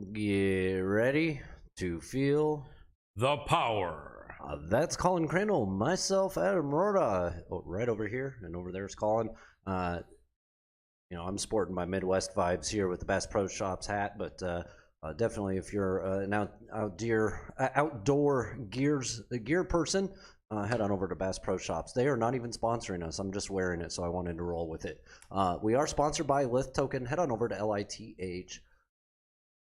Get ready to feel the power. That's Colin Crandall, myself, Adam Roorda, right over here, and over there's Colin. I'm sporting my Midwest vibes here with the Bass Pro Shops hat, but definitely if you're an outdoor gear person, head on over to Bass Pro Shops. They are not even sponsoring us. I'm just wearing it, so I wanted to roll with it. We are sponsored by Lith Token. Head on over to LITH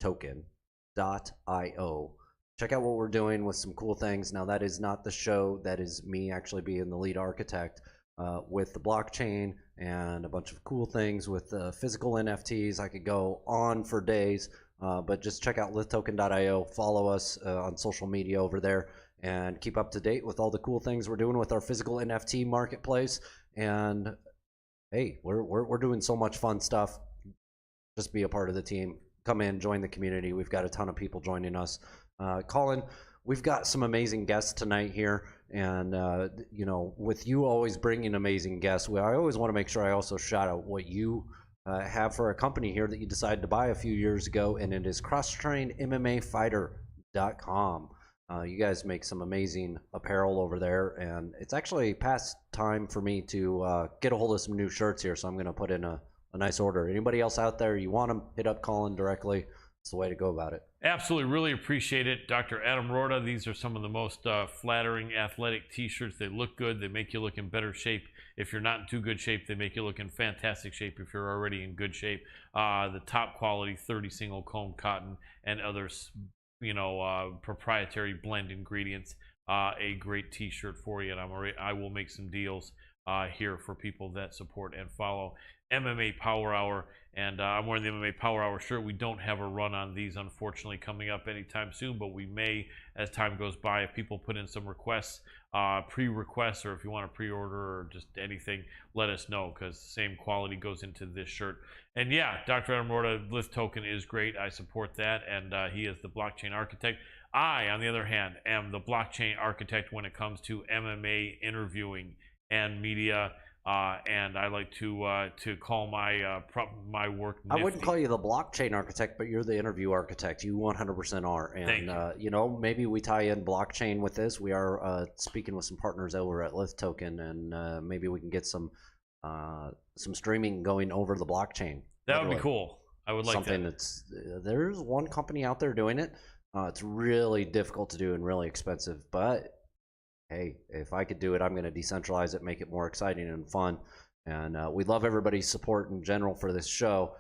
token.io. Check out what we're doing with some cool things. Now, that is not the show. That is me actually being the lead architect with the blockchain and a bunch of cool things with physical NFTs. I could go on for days, but just check out lithtoken.io. Follow us on social media over there and keep up to date with all the cool things we're doing with our physical NFT marketplace. And hey, we're doing so much fun stuff. Just be a part of the team. Come in, join the community. We've got a ton of people joining us. Colin, we've got some amazing guests tonight here, and with you always bringing amazing guests, I always want to make sure I also shout out what you have for a company here that you decided to buy a few years ago, and it is cross-trained.mmafighter.com. You guys make some amazing apparel over there, and it's actually past time for me to get a hold of some new shirts here, so I'm going to put in a nice order. Anybody else out there, you want them, hit up Colin directly. It's the way to go about it. Absolutely. Really appreciate it. Dr. Adam Roorda, these are some of the most flattering athletic t-shirts. They look good. They make you look in better shape. If you're not in too good shape, they make you look in fantastic shape if you're already in good shape. The top quality 30 single comb cotton and other proprietary blend ingredients. A great t-shirt for you, and I will make some deals here for people that support and follow MMA Power Hour. And I'm wearing the MMA Power Hour shirt. We don't have a run on these, unfortunately, coming up anytime soon, but we may as time goes by. If people put in some requests, pre-requests, or if you want to pre-order or just anything, let us know, because the same quality goes into this shirt. And yeah, Dr. Adam Roorda, Lith Token is great. I support that, and he is the blockchain architect. I, on the other hand, am the blockchain architect when it comes to MMA interviewing and media. And I like to call my work nifty. I wouldn't call you the blockchain architect, but you're the interview architect. You 100% are. And maybe we tie in blockchain with this. We are speaking with some partners over at Lith Token, and maybe we can get some streaming going over the blockchain. That would be cool. I would like something that. There's one company out there doing it. It's really difficult to do and really expensive, but hey, if I could do it, I'm going to decentralize it, make it more exciting and fun. And we love everybody's support in general for this show.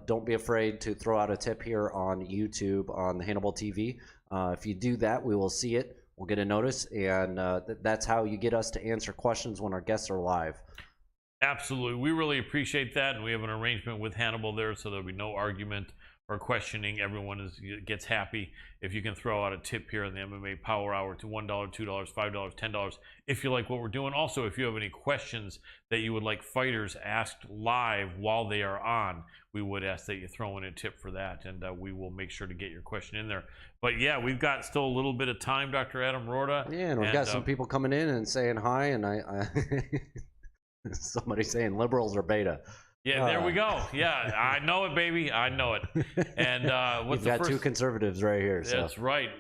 Don't be afraid to throw out a tip here on YouTube on the Hannibal TV. If you do that, we will see it. We'll get a notice, and that's how you get us to answer questions when our guests are live. Absolutely. We really appreciate that, and we have an arrangement with Hannibal there, so there'll be no argument or questioning. Everyone gets happy if you can throw out a tip here in the MMA Power Hour to $1, $2, $5, $10 if you like what we're doing. Also, if you have any questions that you would like fighters asked live while they are on, we would ask that you throw in a tip for that, and we will make sure to get your question in there. But yeah, we've got still a little bit of time, Dr. Adam Roorda. Yeah, and we've got some people coming in and saying hi, and I somebody saying liberals are beta. Yeah, there we go. Yeah, I know it, baby. I know it. And what's the first? Two conservatives right here. That's right.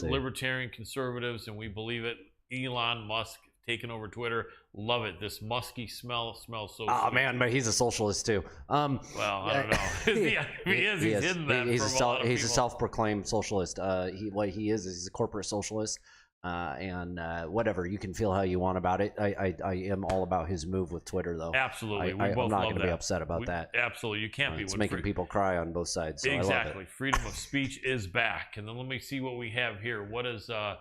Libertarian conservatives, and we believe it. Elon Musk taking over Twitter. Love it. This musky smell smells so sweet. Man, but he's a socialist too. Well, I don't know. He is. He's hidden that. He's a self-proclaimed socialist. What he is he's a corporate socialist. And whatever, you can feel how you want about it. I am all about his move with Twitter, though. Absolutely. I'm not going to be upset about that. Absolutely. You can't be. It's making people cry on both sides. So exactly. I love it. Freedom of speech is back. And then let me see what we have here. What is that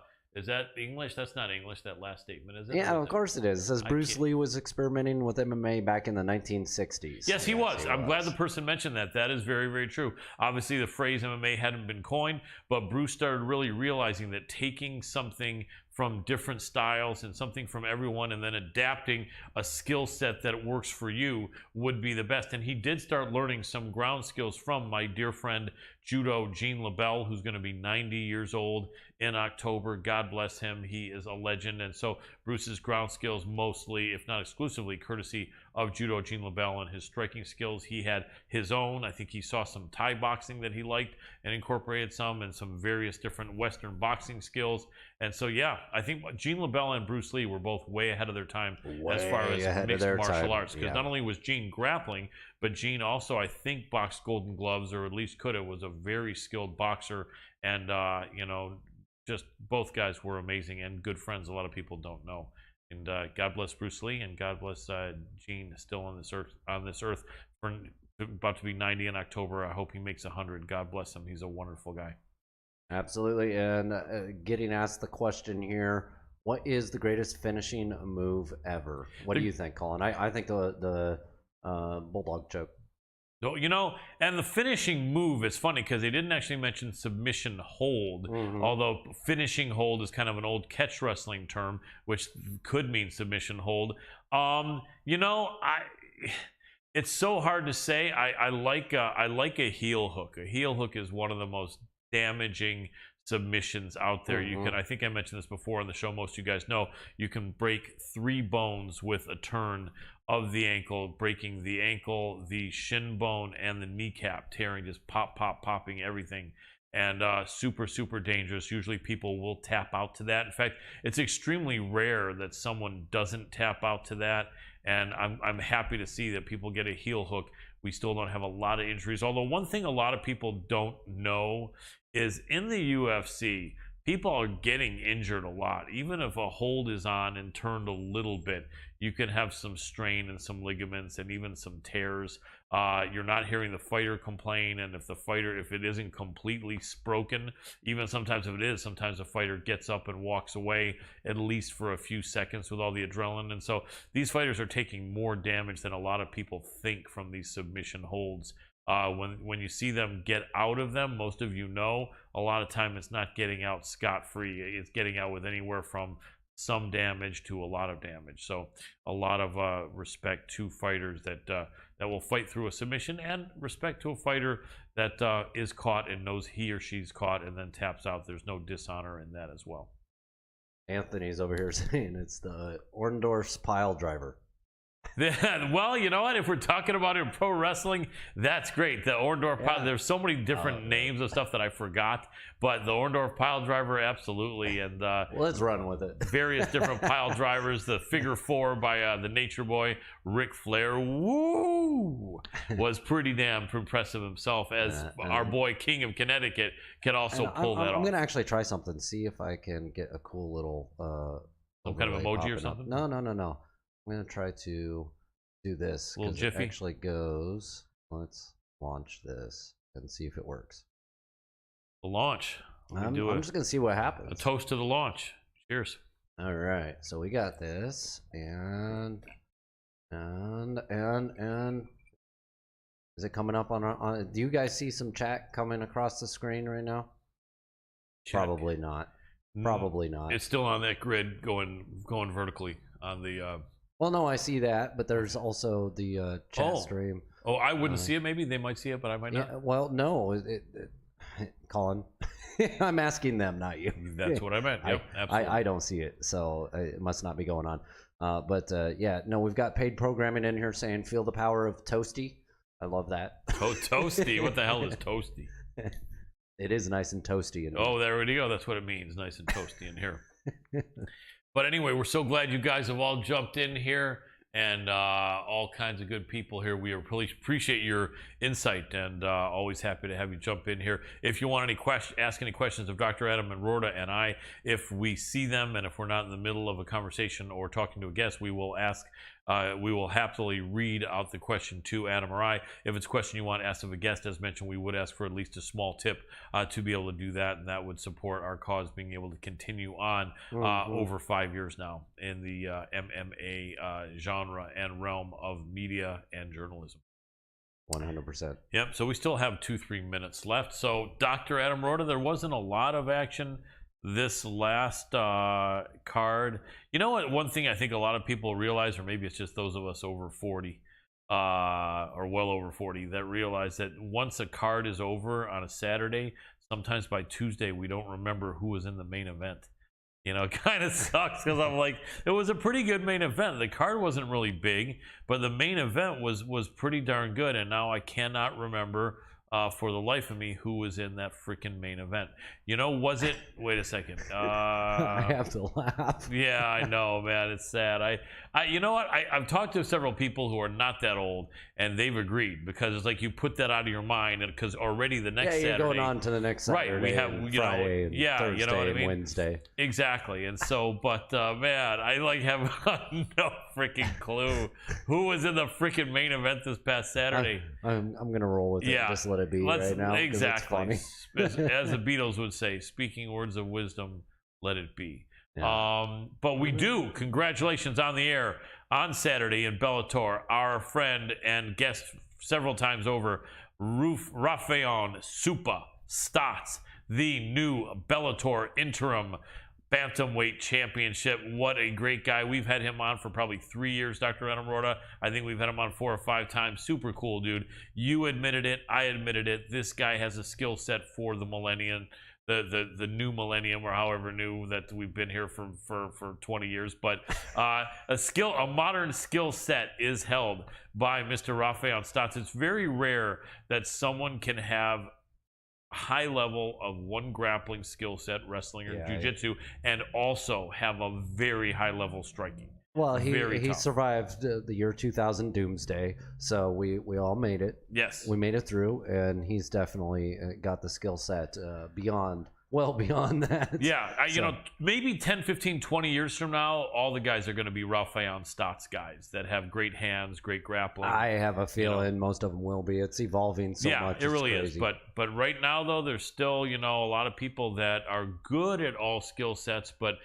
English? That's not English, that last statement, is it? Yeah, of course it is. It says Bruce Lee was experimenting with MMA back in the 1960s. Yes, he was. I'm glad the person mentioned that. That is very, very true. Obviously, the phrase MMA hadn't been coined, but Bruce started really realizing that taking something from different styles and something from everyone and then adapting a skill set that works for you would be the best. And he did start learning some ground skills from my dear friend Judo Gene LaBelle, who's going to be 90 years old in October. God bless him. He is a legend. And so Bruce's ground skills mostly, if not exclusively, courtesy of judo, Gene LaBelle, and his striking skills. He had his own. I think he saw some Thai boxing that he liked and incorporated some, and some various different Western boxing skills. And so, yeah, I think Gene LaBelle and Bruce Lee were both way ahead of their time as far as mixed martial arts. Because not only was Gene grappling, but Gene also, I think, boxed Golden Gloves, or at least could have, was a very skilled boxer. And, just both guys were amazing and good friends. A lot of people don't know. And God bless Bruce Lee, and God bless Gene, still on this earth, for about to be 90 in October. I hope he makes 100. God bless him. He's a wonderful guy. Absolutely. And getting asked the question here, what is the greatest finishing move ever? What do you think, Colin? I think the bulldog choke. No, and the finishing move is funny because they didn't actually mention submission hold, although finishing hold is kind of an old catch wrestling term, which could mean submission hold. It's so hard to say. I like a heel hook. A heel hook is one of the most damaging submissions out there. You can, I think I mentioned this before on the show, most of you guys know, you can break 3 bones with a turn of the ankle, breaking the ankle, the shin bone, and the kneecap, tearing, just popping everything. And super dangerous. Usually people will tap out to that. In fact, it's extremely rare that someone doesn't tap out to that. And I'm happy to see that people get a heel hook. We still don't have a lot of injuries. Although one thing a lot of people don't know is in the UFC, people are getting injured a lot. Even if a hold is on and turned a little bit, you can have some strain and some ligaments and even some tears. You're not hearing the fighter complain, and if it isn't completely broken, even sometimes if it is, sometimes the fighter gets up and walks away at least for a few seconds with all the adrenaline. And so these fighters are taking more damage than a lot of people think from these submission holds. When you see them get out of them, most of you know, a lot of time it's not getting out scot-free. It's getting out with anywhere from some damage to a lot of damage. So a lot of respect to fighters that will fight through a submission, and respect to a fighter that is caught and knows he or she's caught and then taps out. There's no dishonor in that as well. Anthony's over here saying it's the Orndorff's pile driver. Well, you know what? If we're talking about it in pro wrestling, that's great. The Orndorff pile, there's so many different names of stuff that I forgot, but the Orndorff pile driver, absolutely. And let's run with it. Various different pile drivers. The figure 4 by the Nature Boy, Ric Flair, was pretty damn impressive himself, as our boy King of Connecticut can also pull that off. I'm going to actually try something, see if I can get a cool little some kind of emoji or something. No. I'm going to try to do this because it actually goes. Let's launch this and see if it works. The launch. I'm just going to see what happens. A toast to the launch. Cheers. All right. So we got this, and is it coming up on do you guys see some chat coming across the screen right now? Check. Probably not. Probably not. It's still on that grid going vertically on the well, no, I see that, but there's also the chat stream. Oh, I wouldn't see it. Maybe they might see it, but I might not. Yeah, well, no, Colin, I'm asking them, not you. That's what I meant. Yep, absolutely. I don't see it, so it must not be going on. But yeah, no, we've got paid programming in here saying "Feel the power of Toasty." I love that. Toasty. What the hell is Toasty? It is nice and toasty. Oh, there we go. That's what it means, nice and toasty in here. But anyway, we're so glad you guys have all jumped in here, and all kinds of good people here. We really appreciate your insight, and always happy to have you jump in here. If you want ask any questions of Dr. Adam and Roorda and I, if we see them, and if we're not in the middle of a conversation or talking to a guest, we will ask. We will happily read out the question to Adam or I. If it's a question you want asked of a guest, as mentioned, we would ask for at least a small tip to be able to do that, and that would support our cause being able to continue on over 5 years now in the MMA genre and realm of media and journalism. 100%. Yep. So we still have 2-3 minutes left. So Dr. Adam Roorda, there wasn't a lot of action this last card. You know what? One thing I think a lot of people realize, or maybe it's just those of us over 40, or well over 40, that realize that once a card is over on a Saturday, sometimes by Tuesday we don't remember who was in the main event. You know, kind of sucks because I'm like, it was a pretty good main event. The card wasn't really big, but the main event was pretty darn good. And now I cannot remember for the life of me who was in that freaking main event. You know, was it? Wait a second. I have to laugh. Yeah, I know, man. It's sad. You know what? I've talked to several people who are not that old, and they've agreed because it's like you put that out of your mind, and because already the next you're Saturday, going on to the next Saturday, right? We have Friday, and yeah, Thursday, you know what I and mean? Wednesday. Exactly. And so, but man, I like have no freaking clue who was in the freaking main event this past Saturday. I'm gonna roll with it. Yeah, Just let it be right now. Exactly. It's funny. as the Beatles would say, speaking words of wisdom, let it be. Yeah. But we do. Congratulations on the air on Saturday in Bellator. Our friend and guest several times over, Rafael Supa Stotts, the new Bellator interim bantamweight championship. What a great guy. We've had him on for probably 3 years, Dr. Adam Roorda. I think we've had him on 4 or 5 times. Super cool, dude. You admitted it. I admitted it. This guy has a skill set for the millennium, the new millennium, or however new that we've been here for 20 years. But a modern skill set is held by Mr. Rafael Stotts. It's very rare that someone can have high level of one grappling skill set, wrestling or jiu-jitsu, and also have a very high level striking. Well, he survived the year 2000 doomsday, so we all made it. Yes, we made it through, and he's definitely got the skill set beyond that. Yeah, you know, maybe 10, 15, 20 years from now, all the guys are going to be Rafael Stotts guys that have great hands, great grappling. I have a feeling most of them will be. It's evolving so much. Yeah, it really is. But right now, though, there's still, you know, a lot of people that are good at all skill sets, but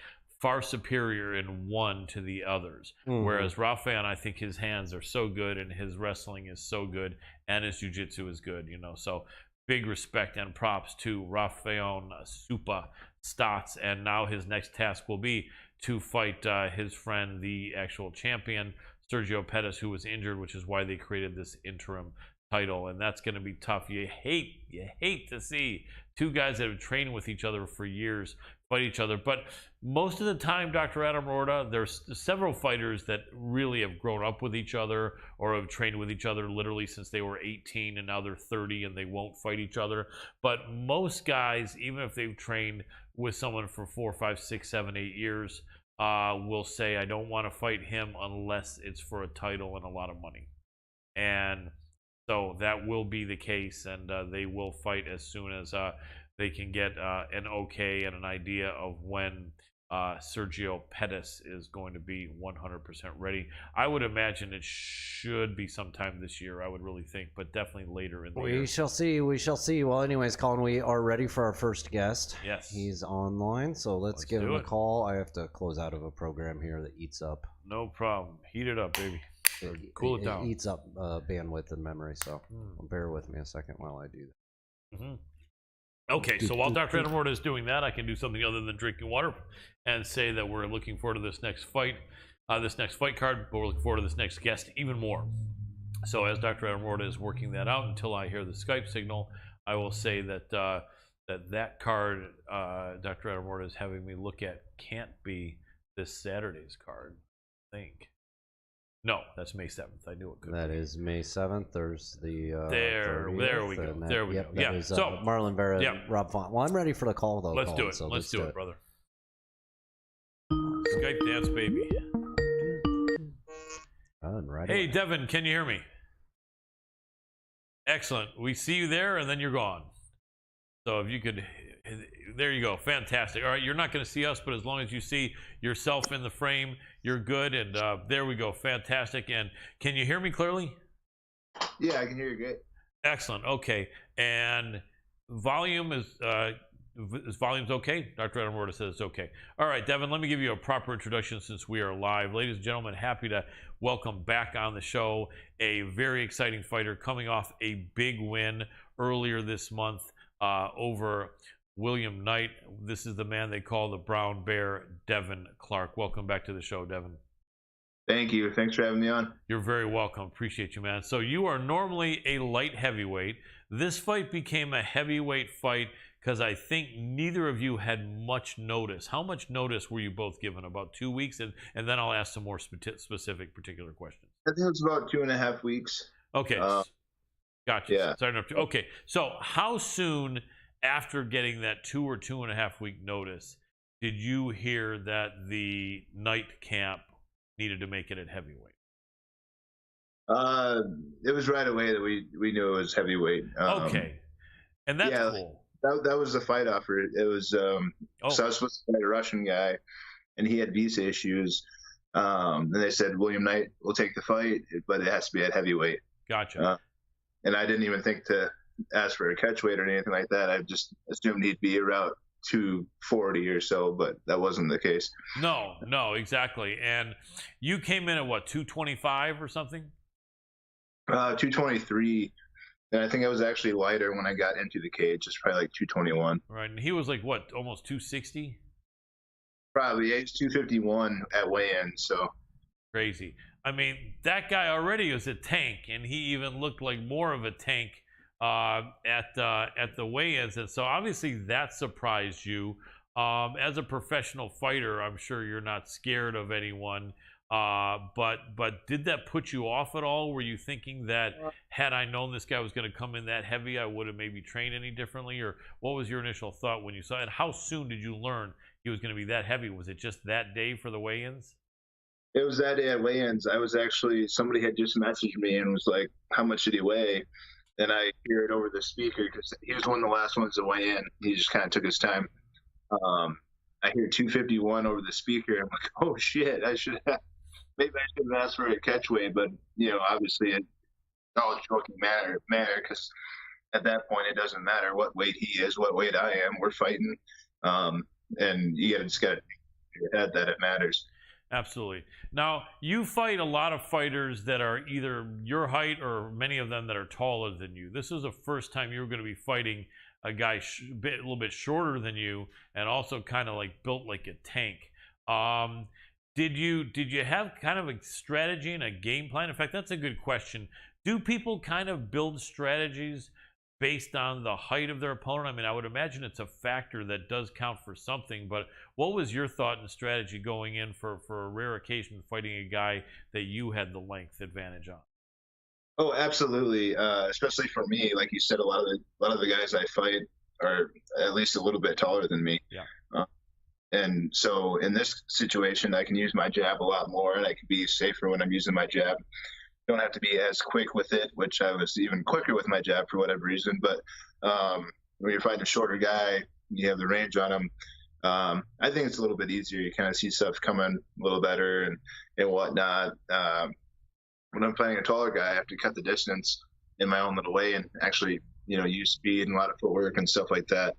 far superior in one to the others. Mm-hmm. Whereas Rafael, I think his hands are so good, and his wrestling is so good, and his jiu-jitsu is good, you know. So big respect and props to Rafael Supa Stotts. And now his next task will be to fight his friend, the actual champion, Sergio Pettis, who was injured, which is why they created this interim title. And that's going to be tough. You hate to see two guys that have trained with each other for years fight each other. But most of the time, Dr. Adam Roorda, there's several fighters that really have grown up with each other or have trained with each other literally since they were 18 and now they're 30 and they won't fight each other. But most guys, even if they've trained with someone for 4, 5, 6, 7, 8 years, will say, I don't want to fight him unless it's for a title and a lot of money. And so that will be the case, and they will fight as soon as they can get an okay and an idea of when Sergio Pettis is going to be 100% ready. I would imagine it should be sometime this year, I would really think, but definitely later in the year. We shall see. Well, anyways, Colin, we are ready for our first guest. Yes. He's online, so let's give him a call. I have to close out of a program here that eats up. No problem. Heat it up, baby. Cool it down. It eats up bandwidth and memory, so bear with me a second while I do that. Mm-hmm. Okay, so while Dr. Adam Roorda is doing that, I can do something other than drinking water and say that we're looking forward to this next fight card, but we're looking forward to this next guest even more. So as Dr. Adam Roorda is working that out until I hear the Skype signal, I will say that that card Dr. Adam Roorda is having me look at can't be this Saturday's card, I think. No, that's May 7th. I knew it could be. That is May 7th. There's the there we go. There we go. Yeah. Is, Marlon Vera and Rob Font. Well, I'm ready for the call, though. Let's do it. So let's do it, brother. Skype dance, baby. Right. Hey, Devin, can you hear me? Excellent. We see you there, and then you're gone. So if you could... There you go. Fantastic. All right, you're not going to see us, but as long as you see yourself in the frame, you're good. And there we go. Fantastic. And can you hear me clearly? Yeah, I can hear you great. Excellent. Okay. And volume is volume's okay? Dr. Adam Roorda says it's okay. All right, Devin, let me give you a proper introduction since we are live. Ladies and gentlemen, happy to welcome back on the show a very exciting fighter coming off a big win earlier this month over William Knight. This is the man they call the Brown Bear, Devin Clark. Welcome back to the show, Devin. Thank you. Thanks for having me on. You're very welcome. Appreciate you, man. So you are normally a light heavyweight. This fight became a heavyweight fight. because I think neither of you had much notice. How much notice were you both given? About 2 weeks, and then I'll ask some more specific, particular questions. I think it was about 2.5 weeks. Okay, gotcha. Yeah. Sorry to interrupt you. Okay, so how soon after getting that 2 or 2.5 week notice did you hear that the night camp needed to make it at heavyweight? It was right away that we knew it was heavyweight. Okay, and that's yeah, cool. That was the fight offer. It was so I was supposed to fight a Russian guy, and he had visa issues. And they said William Knight will take the fight, but it has to be at heavyweight. Gotcha. And I didn't even think to ask for a catch weight or anything like that. I just assumed he'd be around 240 or so, but that wasn't the case. No, exactly. And you came in at what, 225 or something? 223. And I think I was actually lighter when I got into the cage. It's probably like 221. Right, and he was like what, almost 260? Probably. He's 251 at weigh-in, so. Crazy. I mean, that guy already is a tank, and he even looked like more of a tank at the weigh-ins. And so obviously that surprised you. As a professional fighter, I'm sure you're not scared of anyone. But did that put you off at all? Were you thinking that had I known this guy was going to come in that heavy, I would have maybe trained any differently? Or what was your initial thought when you saw it? And how soon did you learn he was going to be that heavy? Was it just that day for the weigh-ins? It was that day at weigh-ins. I was actually, somebody had just messaged me and was like, how much did he weigh? And I hear it over the speaker because he was one of the last ones to weigh in. He just kind of took his time. I hear 251 over the speaker. I'm like, oh shit, maybe I should have asked for a catch weight, but obviously in all joking manner, because at that point it doesn't matter what weight he is, what weight I am. We're fighting, and you just got to think in your head that it matters. Absolutely. Now, you fight a lot of fighters that are either your height or many of them that are taller than you. This is the first time you were going to be fighting a guy a little bit shorter than you and also kind of like built like a tank. Did you have kind of a strategy and a game plan? In fact, that's a good question. Do people kind of build strategies based on the height of their opponent? I mean, I would imagine it's a factor that does count for something, but what was your thought and strategy going in for a rare occasion fighting a guy that you had the length advantage on? Oh, absolutely. Especially for me, like you said, a lot of the guys I fight are at least a little bit taller than me. Yeah. And so in this situation, I can use my jab a lot more, and I can be safer when I'm using my jab. Don't have to be as quick with it, which I was even quicker with my jab for whatever reason. But when you're fighting a shorter guy, you have the range on him. I think it's a little bit easier. You kind of see stuff coming a little better and whatnot. When I'm fighting a taller guy, I have to cut the distance in my own little way and actually, use speed and a lot of footwork and stuff like that.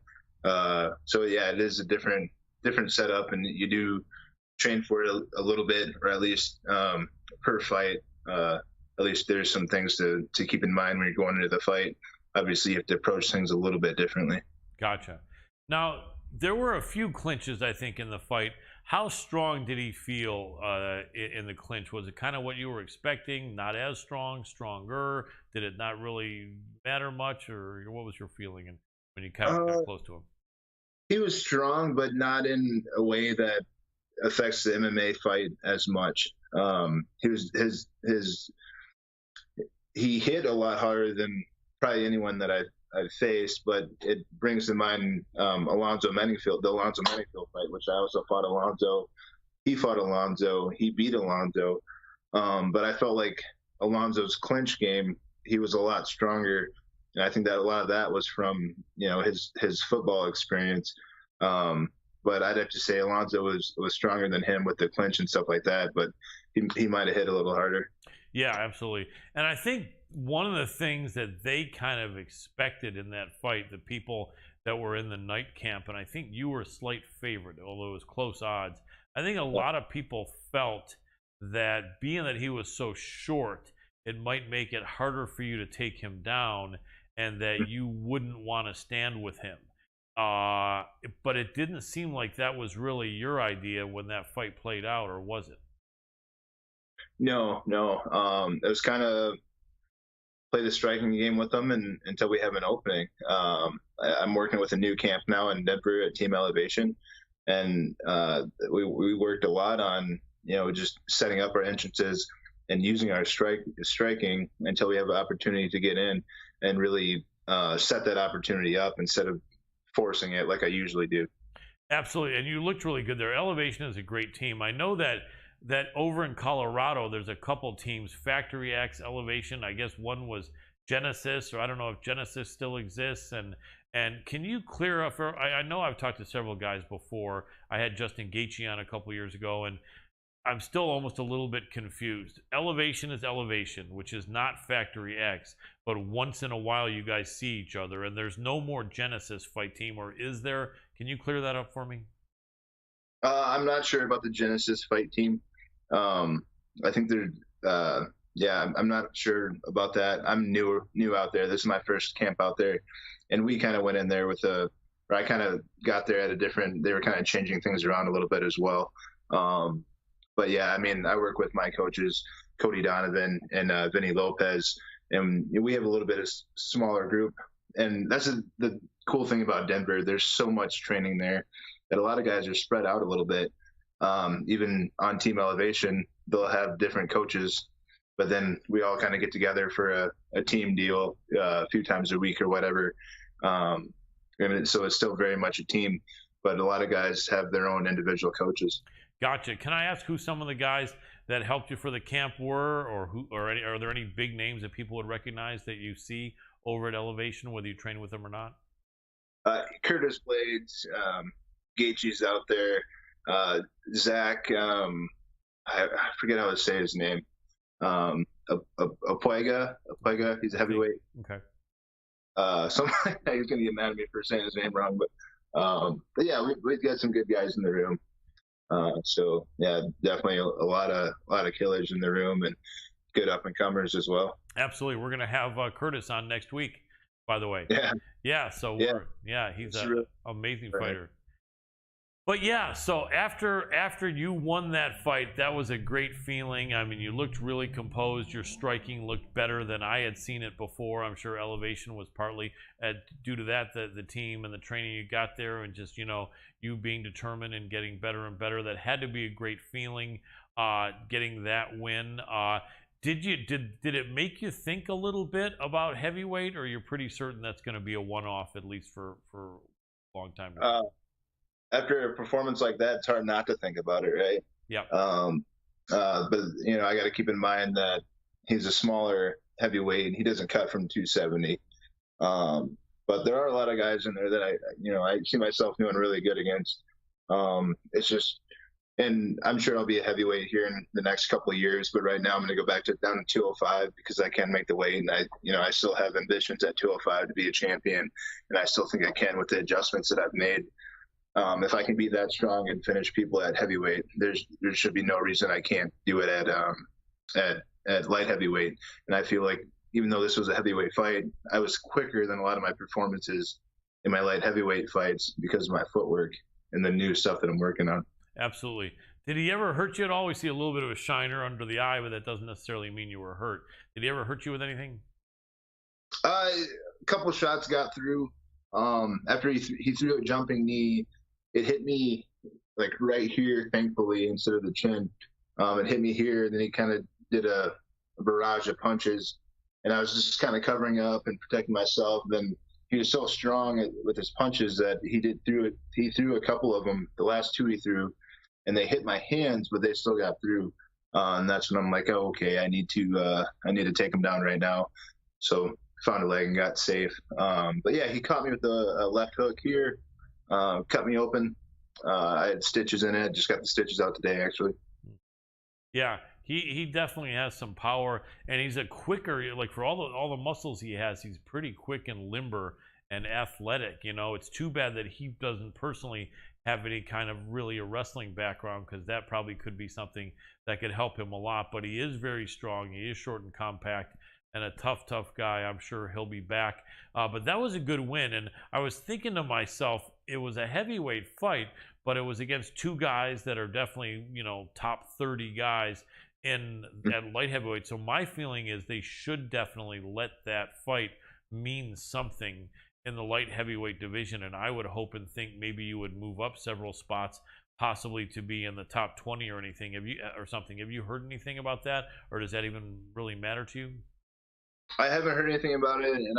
So yeah, it is a different setup, and you do train for it a little bit, or at least per fight. At least there's some things to keep in mind when you're going into the fight. Obviously, you have to approach things a little bit differently. Gotcha. Now, there were a few clinches, I think, in the fight. How strong did he feel in the clinch? Was it kind of what you were expecting? Not as strong, stronger? Did it not really matter much, or what was your feeling when you kind of got close to him? He was strong, but not in a way that affects the MMA fight as much. He hit a lot harder than probably anyone that I've faced, but it brings to mind the Alonzo Menningfield fight, which I also fought Alonzo. He fought Alonzo. He beat Alonzo. But I felt like Alonzo's clinch game, he was a lot stronger. And I think that a lot of that was from, his football experience. But I'd have to say Alonzo was stronger than him with the clinch and stuff like that. But he might have hit a little harder. Yeah, absolutely. And I think one of the things that they kind of expected in that fight, the people that were in the night camp, and I think you were a slight favorite, although it was close odds. I think a lot of people felt that being that he was so short, it might make it harder for you to take him down and that you wouldn't want to stand with him. But it didn't seem like that was really your idea when that fight played out, or was it? No. It was kind of play the striking game with them until we have an opening. I'm working with a new camp now in Denver at Team Elevation, and we worked a lot on just setting up our entrances and using our striking until we have an opportunity to get in and really set that opportunity up instead of forcing it like I usually do. Absolutely, and you looked really good there. Elevation is a great team. I know that over in Colorado, there's a couple teams, Factory X, Elevation. I guess one was Genesis, or I don't know if Genesis still exists. And can you clear up? I know I've talked to several guys before. I had Justin Gaethje on a couple years ago, and I'm still almost a little bit confused. Elevation is Elevation, which is not Factory X, but once in a while you guys see each other, and there's no more Genesis fight team, or is there? Can you clear that up for me? I'm not sure about the Genesis fight team. I think they're, yeah, I'm not sure about that. I'm new out there. This is my first camp out there, and we kind of went in there with or I kind of got there at a different. They were kind of changing things around a little bit as well. But yeah, I mean, I work with my coaches, Cody Donovan and Vinny Lopez, and we have a little bit of smaller group. And that's the cool thing about Denver. There's so much training there that a lot of guys are spread out a little bit. Even on Team Elevation, they'll have different coaches, but then we all kind of get together for a team deal a few times a week or whatever. And so it's still very much a team, but a lot of guys have their own individual coaches. Gotcha. Can I ask who some of the guys that helped you for the camp were, or are there any big names that people would recognize that you see over at Elevation, whether you train with them or not? Curtis Blades, Gaethje's out there. Zach, I forget how to say his name. Apuega, he's a heavyweight. Okay. So he's gonna get mad at me for saying his name wrong, but yeah, we've got some good guys in the room. So yeah, definitely a lot of killers in the room and good up and comers as well. Absolutely, we're gonna have Curtis on next week, by the way. Yeah. So he's an amazing fighter. But yeah, so after you won that fight, that was a great feeling. I mean, you looked really composed. Your striking looked better than I had seen it before. I'm sure Elevation was partly due to that, the team and the training you got there, and just you being determined and getting better and better. That had to be a great feeling, getting that win. Did it make you think a little bit about heavyweight, or you're pretty certain that's going to be a one-off, at least for a long time? After a performance like that, it's hard not to think about it, right? Yeah. But I got to keep in mind that he's a smaller heavyweight. He doesn't cut from 270. But there are a lot of guys in there that I see myself doing really good against. It's just, and I'm sure I'll be a heavyweight here in the next couple of years. But right now, I'm going to go back down to 205 because I can make the weight, and I still have ambitions at 205 to be a champion, and I still think I can with the adjustments that I've made. If I can be that strong and finish people at heavyweight, there should be no reason I can't do it at light heavyweight. And I feel like even though this was a heavyweight fight, I was quicker than a lot of my performances in my light heavyweight fights because of my footwork and the new stuff that I'm working on. Absolutely. Did he ever hurt you at all? We see a little bit of a shiner under the eye, but that doesn't necessarily mean you were hurt. Did he ever hurt you with anything? A couple shots got through. After he threw a jumping knee, it hit me like right here, thankfully, instead of the chin. It hit me here, then he kind of did a barrage of punches, and I was just kind of covering up and protecting myself. Then he was so strong with his punches that he threw a couple of them, the last two he threw, and they hit my hands, but they still got through. And that's when I'm like, oh, okay, I need to take him down right now. So found a leg and got safe. But yeah, he caught me with a left hook here. Cut me open. I had stitches in it. Just got the stitches out today, actually. Yeah, he definitely has some power, and he's a quicker. Like for all the muscles he has, he's pretty quick and limber and athletic. It's too bad that he doesn't personally have any kind of really a wrestling background, because that probably could be something that could help him a lot. But he is very strong. He is short and compact, and a tough guy. I'm sure he'll be back. But that was a good win. And I was thinking to myself, it was a heavyweight fight, but it was against two guys that are definitely, top 30 guys in that light heavyweight. So my feeling is they should definitely let that fight mean something in the light heavyweight division, and I would hope and think maybe you would move up several spots, possibly to be in the top 20 or anything. Have you heard anything about that, or does that even really matter to you? I haven't heard anything about it, and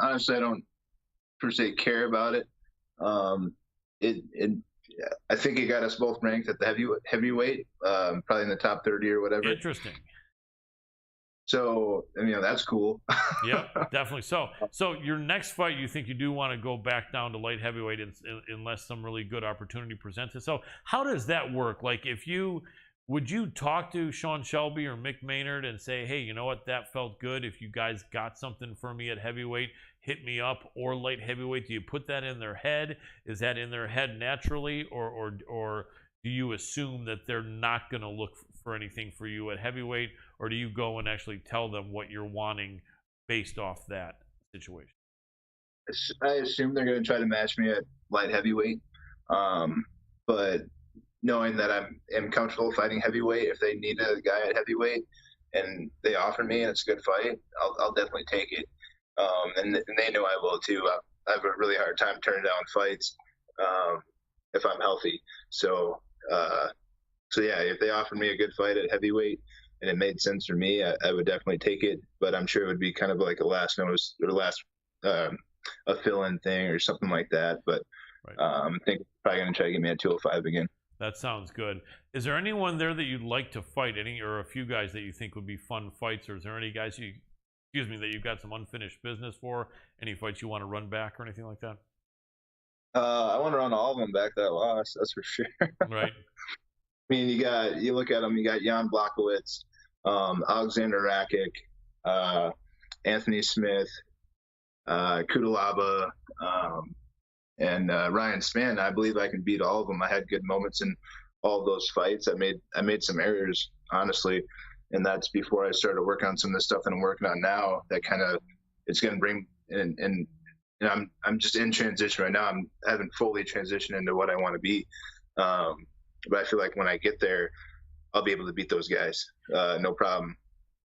honestly, I don't per se care about it. It I think it got us both ranked at the heavyweight, probably in the top 30 or whatever. Interesting. So, that's cool. Yep, definitely. So your next fight, you think you do want to go back down to light heavyweight unless some really good opportunity presents itself. How does that work? Like, would you talk to Sean Shelby or Mick Maynard and say, hey, you know what, that felt good. If you guys got something for me at heavyweight, hit me up, or light heavyweight? Do you put that in their head? Is that in their head naturally, or do you assume that they're not going to look for anything for you at heavyweight, or do you go and actually tell them what you're wanting based off that situation? I assume they're going to try to match me at light heavyweight, but knowing that I'm comfortable fighting heavyweight, if they need a guy at heavyweight and they offer me and it's a good fight, I'll definitely take it. And they know I will too. I have a really hard time turning down fights if I'm healthy. So yeah, if they offered me a good fight at heavyweight and it made sense for me, I would definitely take it. But I'm sure it would be kind of like a last notice or a fill-in thing or something like that. But right. I think probably going to try to get me at 205 again. That sounds good. Is there anyone there that you'd like to fight? Or a few guys that you think would be fun fights? Or is there any guys that you've got some unfinished business for? Any fights you want to run back or anything like that? I want to run all of them back that I lost. That's for sure. Right. I mean, you look at them. You got Jan Blachowicz, Alexander Rakic, Anthony Smith, Kudalaba, and Ryan Spann. I believe I can beat all of them. I had good moments in all of those fights. I made some errors, honestly, and that's before I started to work on some of the stuff that I'm working on now. That kind of it's going to bring and I'm just in transition right now. I haven't fully transitioned into what I want to be, but I feel like when I get there, I'll be able to beat those guys, no problem.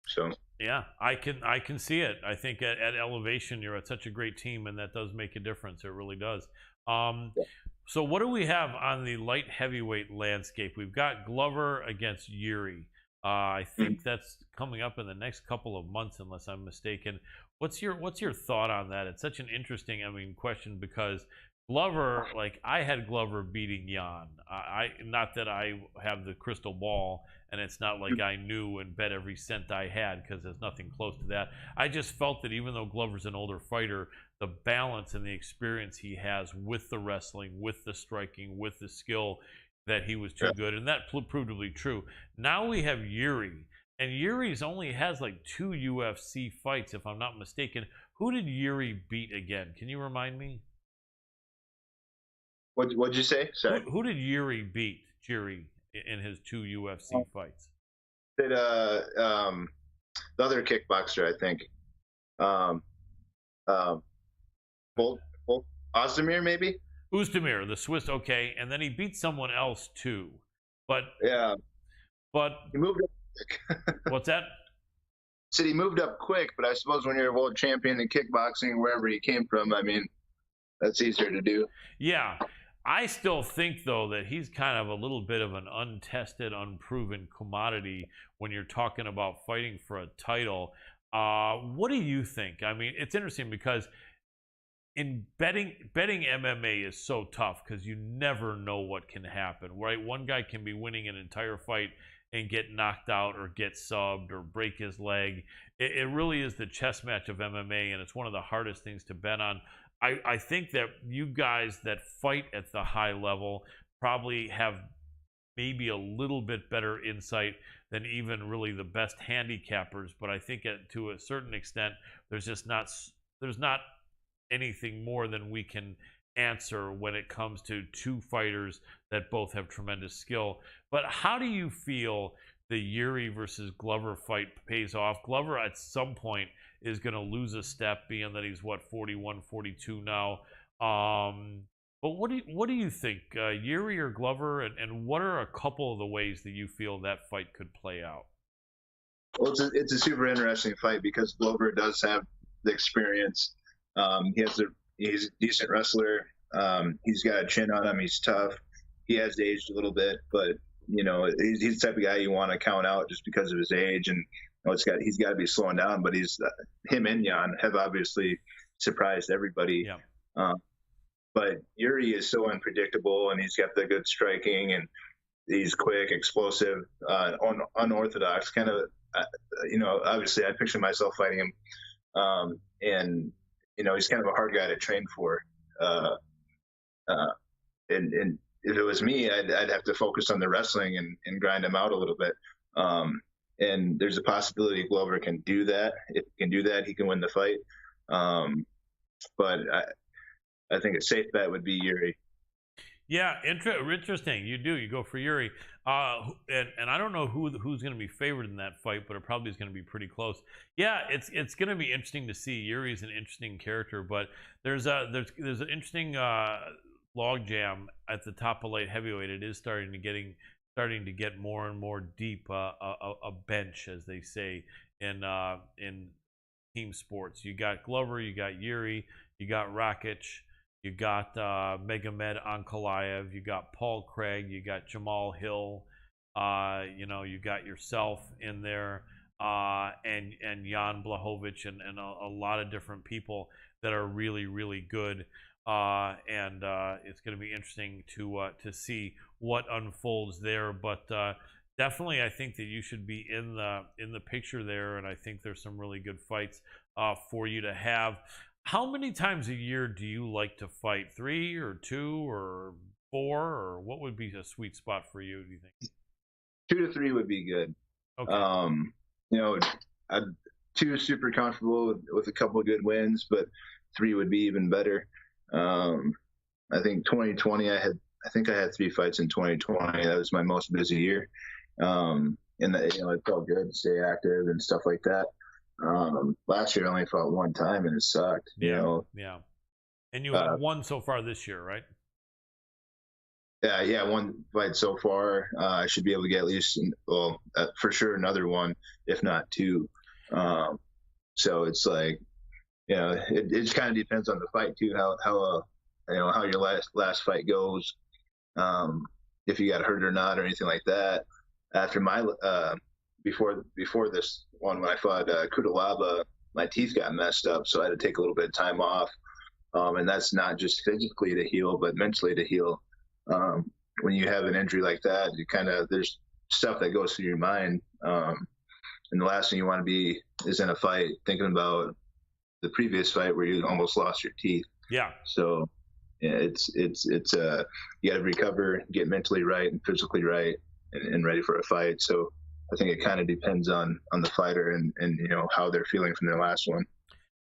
So. Yeah, I can see it. I think at elevation, you're at such a great team, and that does make a difference. It really does. So what do we have on the light heavyweight landscape? We've got Glover against Yuri. I think that's coming up in the next couple of months, unless I'm mistaken. What's your thought on that? It's such an interesting, question, because Glover, I had Glover beating Jan. Not that I have the crystal ball, and it's not like I knew and bet every cent I had, because there's nothing close to that. I just felt that even though Glover's an older fighter, the balance and the experience he has with the wrestling, with the striking, with the skill, that he was too good, and that proved to be true. Now we have Yuri, and Yuri's only has 2 UFC fights, if I'm not mistaken. Who did Yuri beat again? Can you remind me? What'd you say? Sorry. Who did Yuri beat? Yuri in his 2 UFC fights. Did the other kickboxer, I think. Ozdemir, maybe. Ozdemir, the Swiss. Okay, and then he beat someone else too. But yeah. But he moved up quick. What's that? Said he moved up quick, but I suppose when you're a world champion in kickboxing, wherever he came from, that's easier to do. Yeah. I still think, though, that he's kind of a little bit of an untested, unproven commodity when you're talking about fighting for a title. What do you think? It's interesting because in betting MMA is so tough because you never know what can happen, right? One guy can be winning an entire fight and get knocked out or get subbed or break his leg. It really is the chess match of MMA, and it's one of the hardest things to bet on. I think that you guys that fight at the high level probably have maybe a little bit better insight than even really the best handicappers. But I think to a certain extent, there's not anything more than we can answer when it comes to 2 fighters that both have tremendous skill. But how do you feel the Yuri versus Glover fight pays off? Glover at some point is going to lose a step, being that he's 41, 42 now. But what do you think, Yuri or Glover, and what are a couple of the ways that you feel that fight could play out? Well, it's a super interesting fight because Glover does have the experience. He's a decent wrestler. He's got a chin on him. He's tough. He has aged a little bit, but he's the type of guy you want to count out just because of his age, and he's got to be slowing down. But him and Jan have obviously surprised everybody. Yeah. But Yuri is so unpredictable, and he's got the good striking, and he's quick, explosive, unorthodox. Kind of, obviously, I picture myself fighting him, and he's kind of a hard guy to train for. And if it was me, I'd have to focus on the wrestling and grind him out a little bit. And there's a possibility Glover can do that. If he can do that, he can win the fight. But I think a safe bet would be Yuri. Yeah, interesting. You go for Yuri, and I don't know who's going to be favored in that fight, but it probably is going to be pretty close. Yeah, it's going to be interesting to see. Yuri's an interesting character, but there's an interesting logjam at the top of light heavyweight. It is starting to get more and more deep, a bench, as they say in team sports. You got Glover, you got Yuri, you got Rakic. You got Megamed Ankalaev, you got Paul Craig, you got Jamal Hill, you got yourself in there, and Jan Blachowicz, and a lot of different people that are really, really good. And it's going to be interesting to see what unfolds there. But definitely, I think that you should be in the picture there, and I think there's some really good fights for you to have. How many times a year do you like to fight? 3 or 2 or 4, or what would be a sweet spot for you, do you think? 2 to 3 would be good. Okay. 2 super comfortable with a couple of good wins, but 3 would be even better. I think 2020, I think I had 3 fights in 2020. That was my most busy year. And it felt good to stay active and stuff like that. Last year I only fought 1 time and it sucked. Yeah. And you had 1 so far this year, right? Yeah, 1 fight so far. I should be able to get at least, for sure another 1, if not 2. So it's like, it just kind of depends on the fight too, how your last fight goes, if you got hurt or not or anything like that. After my before this one, when I fought Kudalaba, my teeth got messed up, so I had to take a little bit of time off. And that's not just physically to heal, but mentally to heal. When you have an injury like that, there's stuff that goes through your mind. And the last thing you want to be is in a fight thinking about the previous fight where you almost lost your teeth. Yeah. So it's you got to recover, get mentally right and physically right, and ready for a fight. So I think it kind of depends on the fighter and how they're feeling from their last one.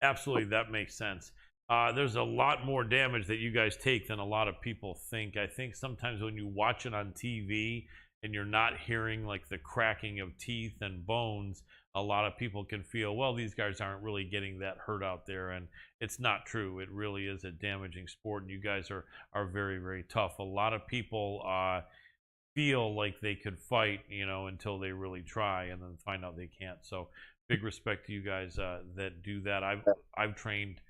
Absolutely, that makes sense. There's a lot more damage that you guys take than a lot of people think. I think sometimes when you watch it on TV and you're not hearing like the cracking of teeth and bones, a lot of people can feel, well, these guys aren't really getting that hurt out there, and it's not true. It really is a damaging sport, and you guys are very, very tough. A lot of people feel like they could fight, until they really try, and then find out they can't. So big respect to you guys that do that. I've trained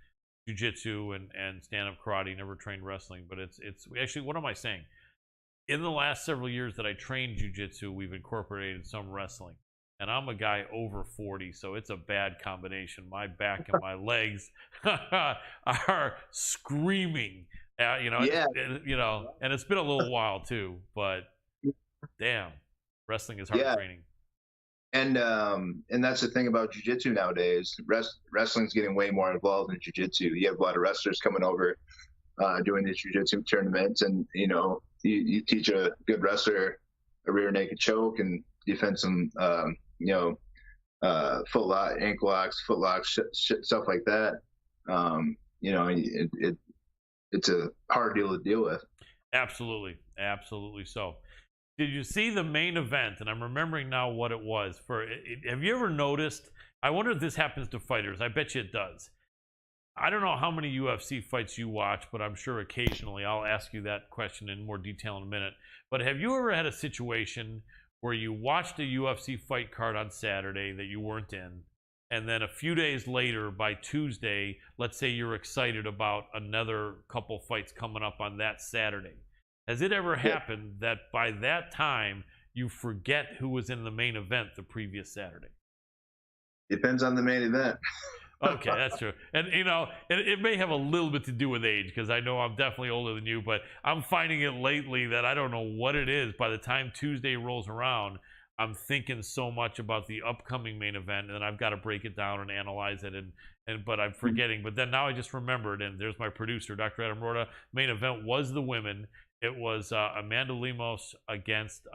jiu-jitsu and stand-up karate, never trained wrestling, but it's actually, what am I saying? In the last several years that I trained jiu-jitsu, we've incorporated some wrestling. And I'm a guy over 40, so it's a bad combination. My back and my legs are screaming, Yeah. And it's been a little while too, but damn, wrestling is hard training. And that's the thing about jiu-jitsu nowadays. Wrestling's getting way more involved in jiu-jitsu. You have a lot of wrestlers coming over doing these jiu-jitsu tournaments, and you teach a good wrestler a rear naked choke and defend some foot lock, ankle locks, foot locks, stuff like that. It's a hard deal to deal with. Absolutely so. Did you see the main event? And I'm remembering now what it was. Have you ever noticed? I wonder if this happens to fighters. I bet you it does. I don't know how many UFC fights you watch, but I'm sure occasionally. I'll ask you that question in more detail in a minute. But have you ever had a situation where you watched a UFC fight card on Saturday that you weren't in, and then a few days later, by Tuesday, let's say you're excited about another couple fights coming up on that Saturday. Has it ever happened that by that time you forget who was in the main event the previous Saturday? Depends on the main event. Okay, that's true. And, you know, it may have a little bit to do with age, because I know I'm definitely older than you, but I'm finding it lately that I don't know what it is. By the time Tuesday rolls around, I'm thinking so much about the upcoming main event, and then I've got to break it down and analyze it, but I'm forgetting. But then now I just remembered, and there's my producer, Dr. Adam Roorda. Main event was the women. It was Amanda Lemos against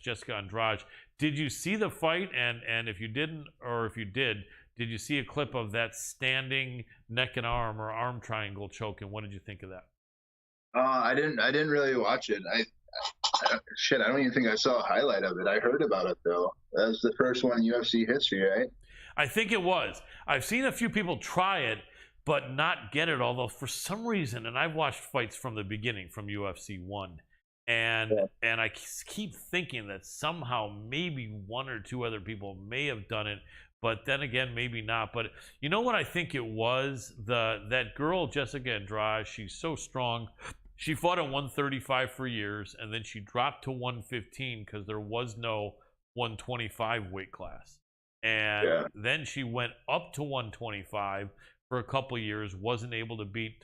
Jessica Andrade. Did you see the fight? And if you didn't, or if you did you see a clip of that standing neck and arm or arm triangle choke? And what did you think of that? I didn't really watch it. I don't even think I saw a highlight of it. I heard about it though. That was the first one in UFC history, right? I think it was. I've seen a few people try it, but not get it. Although for some reason, and I've watched fights from the beginning, from UFC 1, and I keep thinking that somehow maybe one or two other people may have done it, but then again, maybe not. But you know what I think it was? That girl, Jessica Andrade, she's so strong. She fought at 135 for years, and then she dropped to 115 because there was no 125 weight class. And then she went up to 125 for a couple years, wasn't able to beat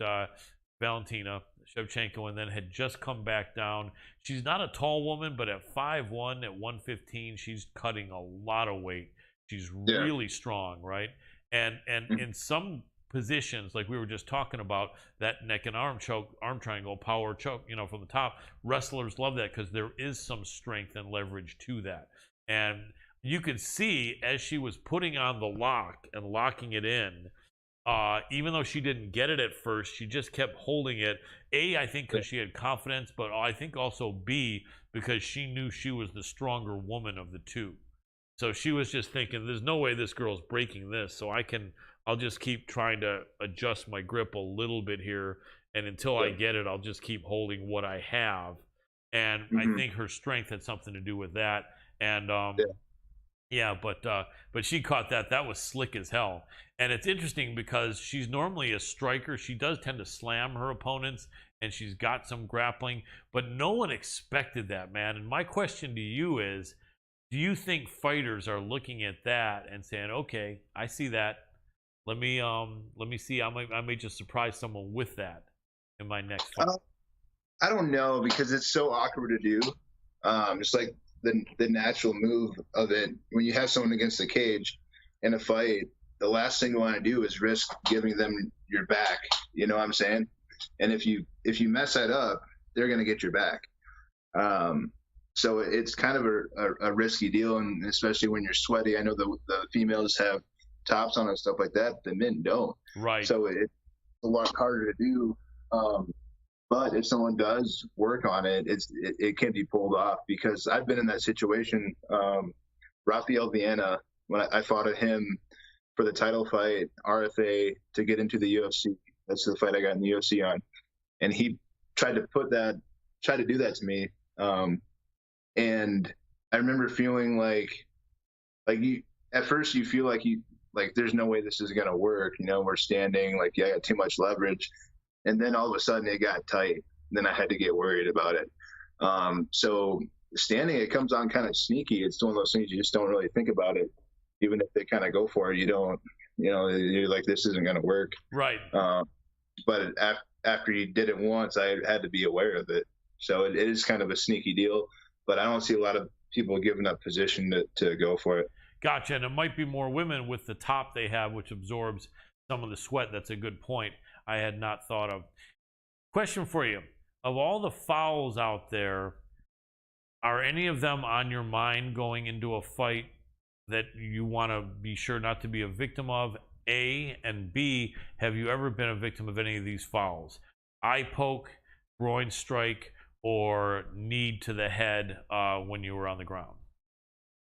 Valentina Shevchenko, and then had just come back down. She's not a tall woman, but at 5'1", at 115, she's cutting a lot of weight. She's really strong, right? And in some positions, like we were just talking about, that neck and arm choke, arm triangle, power choke, you know, from the top, wrestlers love that because there is some strength and leverage to that. And you could see as she was putting on the lock and locking it in, even though she didn't get it at first, she just kept holding it. A, I think because she had confidence, but I think also B, because she knew she was the stronger woman of the two. So she was just thinking, there's no way this girl's breaking this, so I'll just keep trying to adjust my grip a little bit here, and until I get it, I'll just keep holding what I have. And I think her strength had something to do with that. And but she caught that. That was slick as hell. And it's interesting because she's normally a striker. She does tend to slam her opponents, and she's got some grappling, but no one expected that, man. And my question to you is, do you think fighters are looking at that and saying, okay, I see that. Let me see. I may just surprise someone with that in my next fight. I don't know, because it's so awkward to do. It's like the natural move of it. When you have someone against the cage in a fight, the last thing you want to do is risk giving them your back. You know what I'm saying? And if you mess that up, they're going to get your back. So it's kind of a risky deal, and especially when you're sweaty. I know the females have tops on and stuff like that. The men don't. Right. So it's a lot harder to do. But if someone does work on it, it can be pulled off, because I've been in that situation. Rafael Viena, when I fought at him for the title fight, RFA, to get into the UFC. That's the fight I got in the UFC on. And he tried to do that to me. And I remember feeling like you, at first you feel like there's no way this is going to work. You know, we're standing, I got too much leverage. And then all of a sudden it got tight. Then I had to get worried about it. So standing, it comes on kind of sneaky. It's one of those things you just don't really think about it. Even if they kind of go for it, you don't, you're like, this isn't going to work. Right. But after you did it once, I had to be aware of it. So it is kind of a sneaky deal, but I don't see a lot of people giving up position to go for it. Gotcha. And it might be more women with the top they have, which absorbs some of the sweat. That's a good point I had not thought of. Question for you. Of all the fouls out there, are any of them on your mind going into a fight that you want to be sure not to be a victim of? A, and B, have you ever been a victim of any of these fouls? Eye poke, groin strike, or knee to the head when you were on the ground?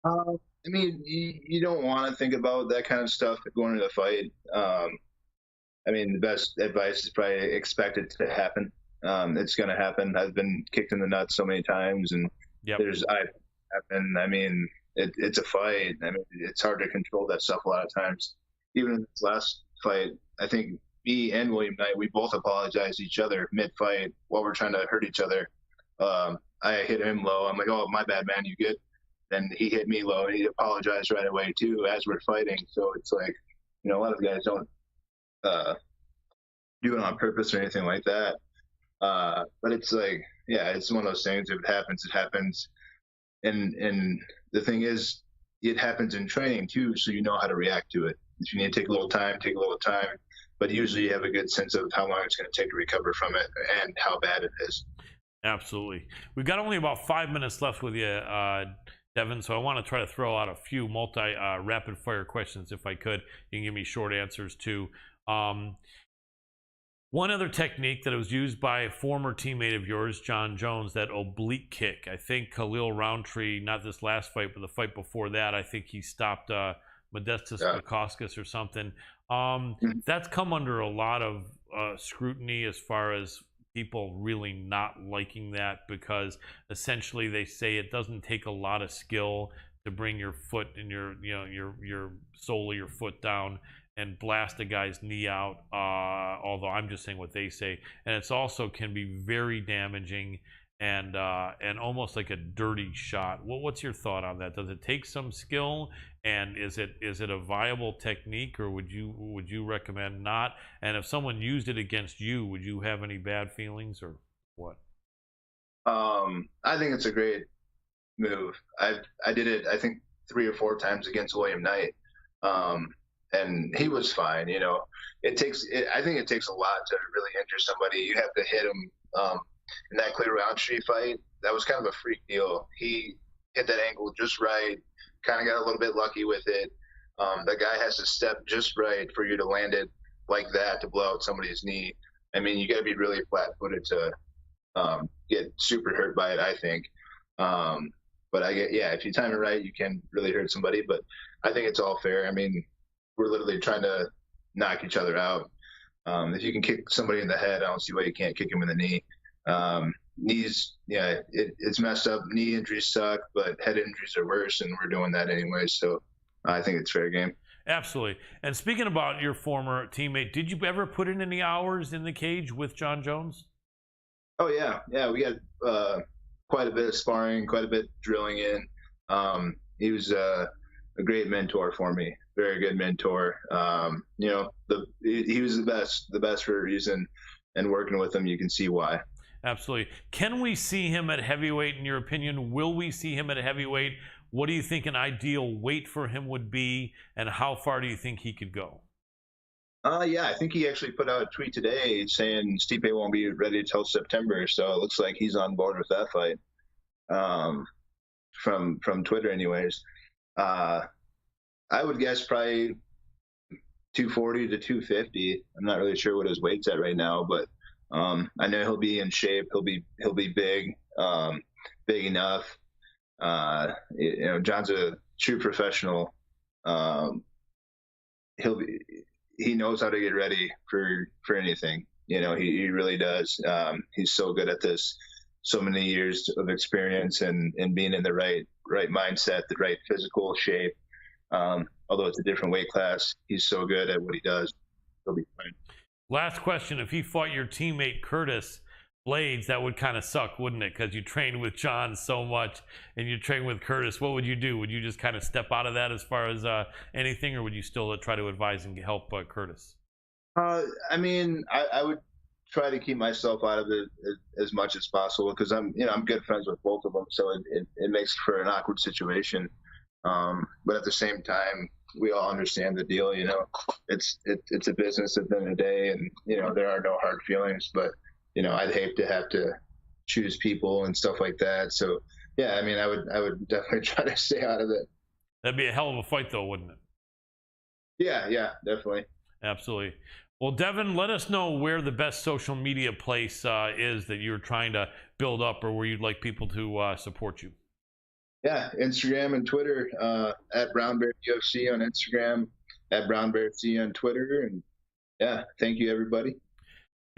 I mean, you don't want to think about that kind of stuff going into the fight. I mean, the best advice is probably expect it to happen. It's going to happen. I've been kicked in the nuts so many times, and there's eye happen. I mean, it's a fight. I mean, it's hard to control that stuff a lot of times. Even in this last fight, I think me and William Knight, we both apologized to each other mid-fight while we're trying to hurt each other. I hit him low. I'm like, oh, my bad, man, you good? Then he hit me low, and he apologized right away, too, as we're fighting. So it's like, a lot of guys don't do it on purpose or anything like that. But it's like, yeah, it's one of those things. If it happens, it happens. And the thing is, it happens in training, too, so you know how to react to it. If you need to take a little time, take a little time. But usually you have a good sense of how long it's going to take to recover from it and how bad it is. Absolutely. We've got only about 5 minutes left with you, Devin, so I want to try to throw out a few rapid fire questions if I could. You can give me short answers too. One other technique that was used by a former teammate of yours, John Jones, that oblique kick. I think Khalil Roundtree, not this last fight, but the fight before that, I think he stopped Modestus Bukauskas or something. That's come under a lot of scrutiny as far as people really not liking that, because essentially they say it doesn't take a lot of skill to bring your foot and your sole of your foot down and blast a guy's knee out, although I'm just saying what they say. And it's also can be very damaging and almost like a dirty shot. What's your thought on that? Does it take some skill, and is it a viable technique, or would you recommend not? And if someone used it against you, would you have any bad feelings or what? I think it's a great move. I did it, I think, 3 or 4 times against William Knight, and he was fine. I think it takes a lot to really injure somebody. You have to hit him. In that Clear Roundtree fight, that was kind of a freak deal. He hit that angle just right, kind of got a little bit lucky with it. The guy has to step just right for you to land it like that to blow out somebody's knee. I mean, you got to be really flat-footed to get super hurt by it, I think. But if you time it right, you can really hurt somebody. But I think it's all fair. I mean, we're literally trying to knock each other out. If you can kick somebody in the head, I don't see why you can't kick him in the knee. Knees, it's messed up. Knee injuries suck, but head injuries are worse, and we're doing that anyway. So I think it's fair game. Absolutely. And speaking about your former teammate, did you ever put in any hours in the cage with John Jones? Oh yeah, we got quite a bit of sparring, quite a bit drilling in. He was a great mentor for me. Very good mentor. He was the best for a reason. And working with him, you can see why. Absolutely. Can we see him at heavyweight, in your opinion? Will we see him at heavyweight? What do you think an ideal weight for him would be, and how far do you think he could go? I think he actually put out a tweet today saying Stipe won't be ready till September, so it looks like he's on board with that fight. From Twitter, anyways. I would guess probably 240 to 250. I'm not really sure what his weight's at right now, but I know he'll be in shape. He'll be big, big enough. John's a true professional. He knows how to get ready for anything. He really does. He's so good at this. So many years of experience and being in the right mindset, the right physical shape. Although it's a different weight class, he's so good at what he does. He'll be fine. Last question. If he fought your teammate Curtis Blades, that would kind of suck, wouldn't it? Because you trained with John so much and you train with Curtis. What would you do? Would you just kind of step out of that as far as anything, or would you still try to advise and help Curtis? I would try to keep myself out of it as much as possible, because I'm good friends with both of them, so it makes for an awkward situation. But at the same time, we all understand the deal. It's a business at the end of the day, and there are no hard feelings. But I'd hate to have to choose people and stuff like that. So yeah, I would definitely try to stay out of it. That'd be a hell of a fight, though, wouldn't it? Yeah, definitely. Absolutely. Well, Devin, let us know where the best social media place is that you're trying to build up, or where you'd like people to support you. Yeah, Instagram and Twitter, at Brown Bear UFC on Instagram, at Brown Bear C on Twitter. And yeah, thank you, everybody.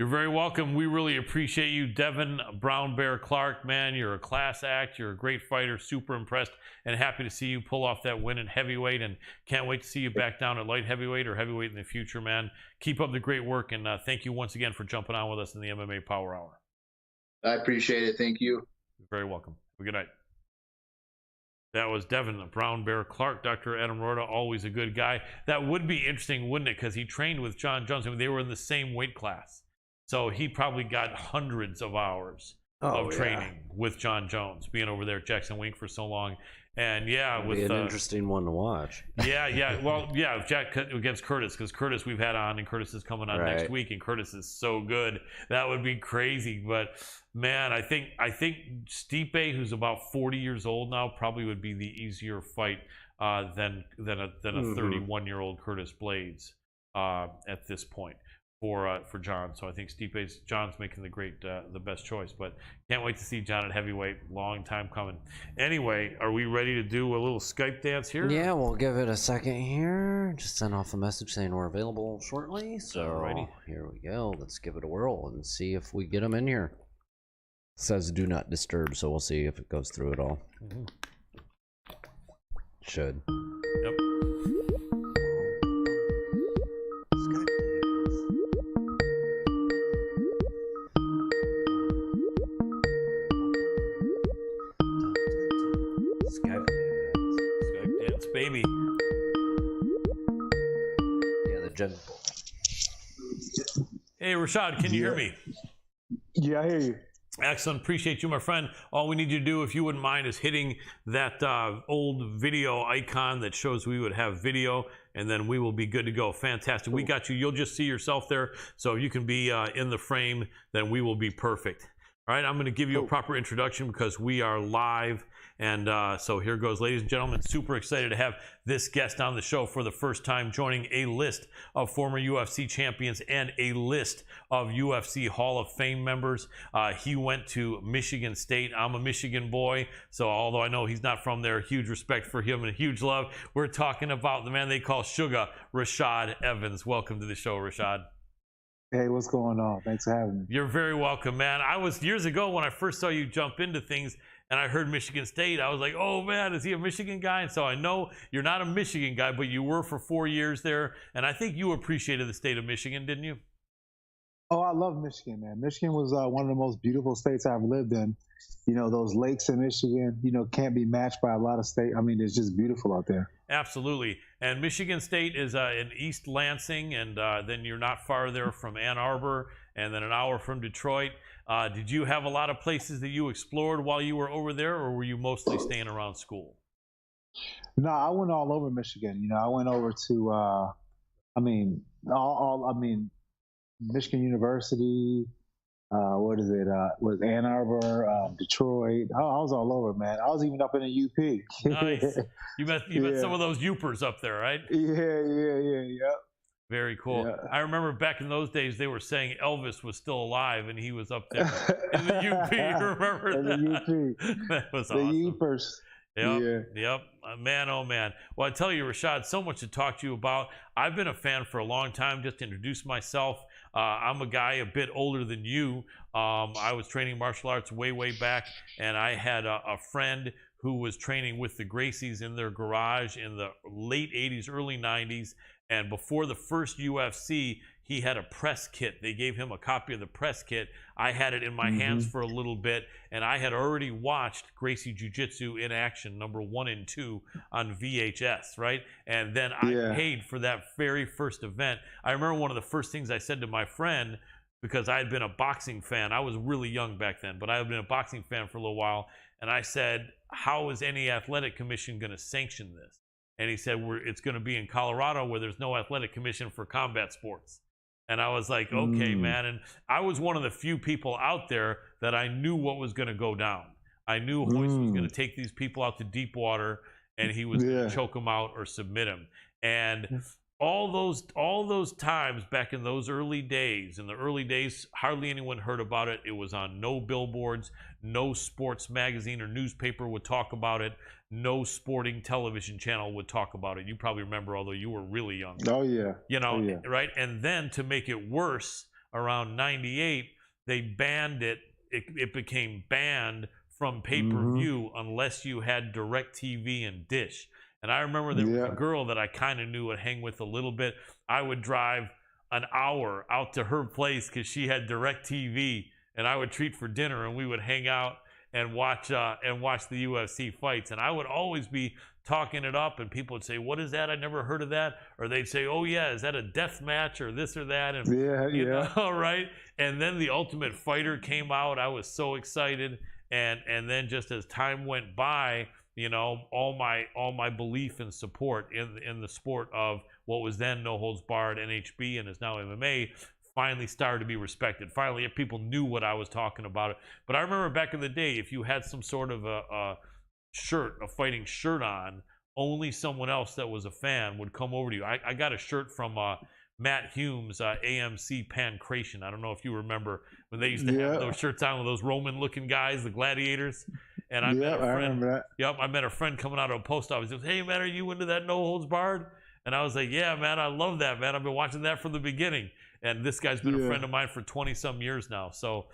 You're very welcome. We really appreciate you, Devin Brown Bear Clark. Man, you're a class act. You're a great fighter. Super impressed and happy to see you pull off that win in heavyweight, and can't wait to see you back down at light heavyweight or heavyweight in the future, man. Keep up the great work, and thank you once again for jumping on with us in the MMA Power Hour. I appreciate it. Thank you. You're very welcome. Have a good night. That was Devin Brown Bear Clark. Dr. Adam Roorda, always a good guy. That would be interesting, wouldn't it? Because he trained with John Jones. I mean, they were in the same weight class. So he probably got hundreds of hours of training with John Jones, being over there at Jackson Wink for so long. And It'd be an interesting one to watch. Well, Jack against Curtis, because Curtis we've had on, and Curtis is coming on next week, and Curtis is so good. That would be crazy. But man, I think Stipe, who's about 40 years old now, probably would be the easier fight than a 31-year-old Curtis Blades at this point for John. So I think John's making the best choice, but can't wait to see John at heavyweight. Long time coming. Anyway, are we ready to do a little Skype dance here? Yeah, we'll give it a second here. Just send off a message saying we're available shortly. So Alrighty. Here we go. Let's give it a whirl and see if we get them in here. It says do not disturb, so we'll see if it goes through at all. Should. Yep. Skype dance, baby. Yeah, the gen. Hey, Rashad, can you hear me? Yeah, I hear you. Excellent. Appreciate you, my friend. All we need you to do, if you wouldn't mind, is hitting that old video icon that shows we would have video, and then we will be good to go. Fantastic. Cool. We got you. You'll just see yourself there. So if you can be in the frame, then we will be perfect. All right, I'm going to give you a proper introduction because we are live. And so here goes, ladies and gentlemen. Super excited to have this guest on the show for the first time, joining a list of former UFC champions and a list of UFC Hall of Fame members. He went to Michigan State. I'm a Michigan boy, so although I know he's not from there, huge respect for him and huge love. We're talking about the man they call Sugar, Rashad Evans. Welcome to the show, Rashad. Hey, what's going on? Thanks for having me. You're very welcome, man. I was years ago when I first saw you jump into things, and I heard Michigan State. I was like, oh man, is he a Michigan guy? And so I know you're not a Michigan guy, but you were for 4 years there. And I think you appreciated the state of Michigan, didn't you? Oh, I love Michigan, man. Michigan was one of the most beautiful states I've lived in. You know, those lakes in Michigan, can't be matched by a lot of states. I mean, it's just beautiful out there. Absolutely. And Michigan State is in East Lansing, and then you're not far there from Ann Arbor, and then an hour from Detroit. Did you have a lot of places that you explored while you were over there, or were you mostly staying around school? No, I went all over Michigan. I went over to, Michigan University. Was Ann Arbor, Detroit. I was all over, man. I was even up in the UP. Nice. You met some of those Upers up there, right? Yeah. Very cool. Yeah. I remember back in those days, they were saying Elvis was still alive and he was up there in the UP. You remember that? In the UP. That was awesome. The Upers. Yep. Man, oh man. Well, I tell you, Rashad, so much to talk to you about. I've been a fan for a long time. Just to introduce myself, I'm a guy a bit older than you. I was training martial arts way back, and I had a friend who was training with the Gracies in their garage in the late 80s, early 90s. And before the first UFC, he had a press kit. They gave him a copy of the press kit. I had it in my hands for a little bit, and I had already watched Gracie Jiu-Jitsu in action, number 1 and 2 on VHS, right? And then I paid for that very first event. I remember one of the first things I said to my friend, because I had been a boxing fan. I was really young back then, but I had been a boxing fan for a little while. And I said, how is any athletic commission going to sanction this? And he said, it's going to be in Colorado where there's no athletic commission for combat sports. And I was like, okay, man. And I was one of the few people out there that I knew what was going to go down. I knew Hoist was going to take these people out to deep water, and he was going to choke them out or submit them. And all those times back in those early days, hardly anyone heard about it. It was on no billboards, no sports magazine or newspaper would talk about it. No sporting television channel would talk about it. You probably remember, although you were really young. Oh, yeah. Right? And then to make it worse, around 98, they banned it. It became banned from pay-per-view unless you had DirecTV and Dish. And I remember there was a girl that I kind of knew would hang with a little bit. I would drive an hour out to her place because she had DirecTV, and I would treat for dinner, and we would hang out and watch the UFC fights. And I would always be talking it up, and people would say, "What is that? I never heard of that." Or they'd say, "Oh yeah, is that a death match or this or that?" And you know, right? And then the Ultimate Fighter came out. I was so excited, and then just as time went by, you know, all my belief and support in the sport of what was then No Holds Barred, NHB, and is now MMA, finally started to be respected. Finally, people knew what I was talking about. But I remember back in the day, if you had some sort of a fighting shirt on, only someone else that was a fan would come over to you. I got a shirt from Matt Hume's AMC Pancration. I don't know if you remember when they used to have those shirts on with those Roman-looking guys, the gladiators. And I met a friend. I remember that. Yep, I met a friend coming out of a post office. He goes, "Hey, man, are you into that No Holds Barred?" And I was like, "Yeah, man, I love that, man. I've been watching that from the beginning." And this guy's been a friend of mine for 20-some years now. So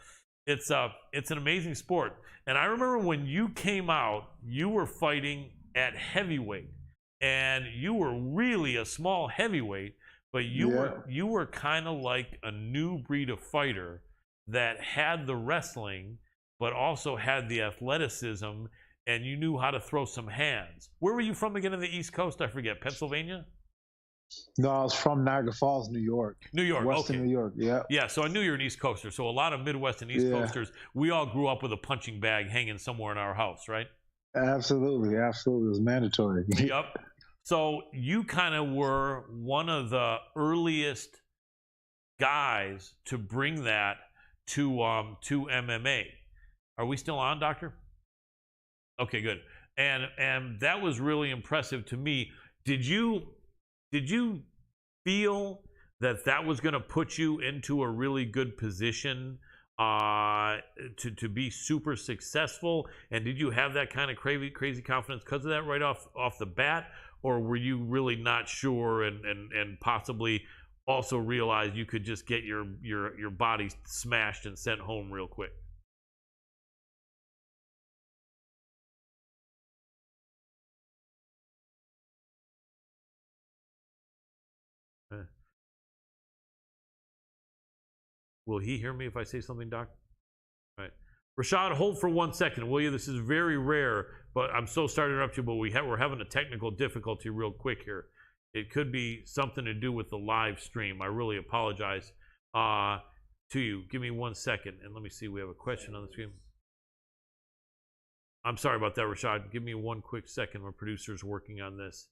it's an amazing sport. And I remember when you came out, you were fighting at heavyweight. And you were really a small heavyweight, but you were kind of like a new breed of fighter that had the wrestling, but also had the athleticism, and you knew how to throw some hands. Where were you from again in the East Coast? I forget. Pennsylvania? No, I was from Niagara Falls, New York. New York, Western New York, yeah. Yeah, so I knew you're an East Coaster. So a lot of Midwest and East Coasters, we all grew up with a punching bag hanging somewhere in our house, right? Absolutely. It was mandatory. Yep. So you kind of were one of the earliest guys to bring that to MMA. Are we still on, Doctor? Okay, good. And that was really impressive to me. Did you feel that was going to put you into a really good position to be super successful? And did you have that kind of crazy confidence because of that right off the bat? Or were you really not sure and possibly also realized you could just get your body smashed and sent home real quick? Will he hear me if I say something, Doc? All right. Rashad, hold for 1 second, will you? This is very rare, but I'm so sorry to interrupt you, but we're having a technical difficulty real quick here. It could be something to do with the live stream. I really apologize to you. Give me 1 second, and let me see. We have a question on the screen. I'm sorry about that, Rashad. Give me 1 quick second. My producer's working on this,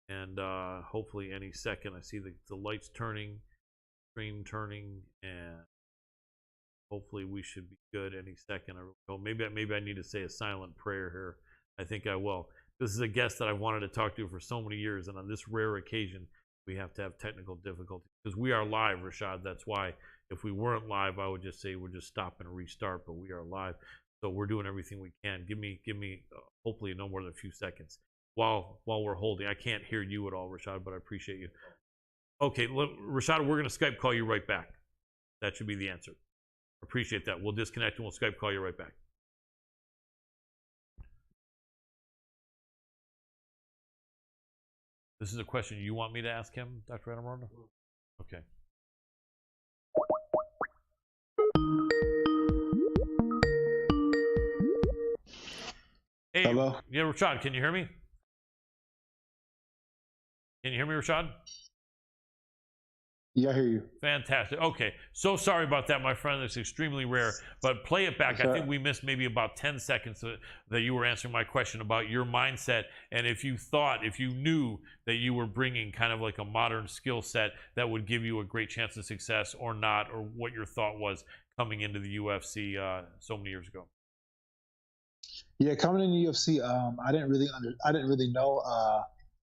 and hopefully any second. I see the lights turning, screen turning, and hopefully we should be good any second. Maybe I need to say a silent prayer here. I think I will. This is a guest that I've wanted to talk to for so many years, and on this rare occasion, we have to have technical difficulties because we are live, Rashad. That's why if we weren't live, I would just say we're just stopping and restart, but we are live. So we're doing everything we can. Give me hopefully no more than a few seconds while we're holding. I can't hear you at all, Rashad, but I appreciate you. Okay, look, Rashad, we're going to Skype call you right back. That should be the answer. Appreciate that. We'll disconnect and we'll Skype call you right back. This is a question you want me to ask him, Dr. Adam Roorda? Okay. Hey, hello? Yeah, Rashad, can you hear me? Can you hear me, Rashad? Yeah, I hear you. Fantastic. Okay. So sorry about that, my friend. It's extremely rare. But play it back. I think we missed maybe about 10 seconds that you were answering my question about your mindset. And if you knew that you were bringing kind of like a modern skill set that would give you a great chance of success or not, or what your thought was coming into the UFC so many years ago. Yeah, coming into the UFC, I didn't really know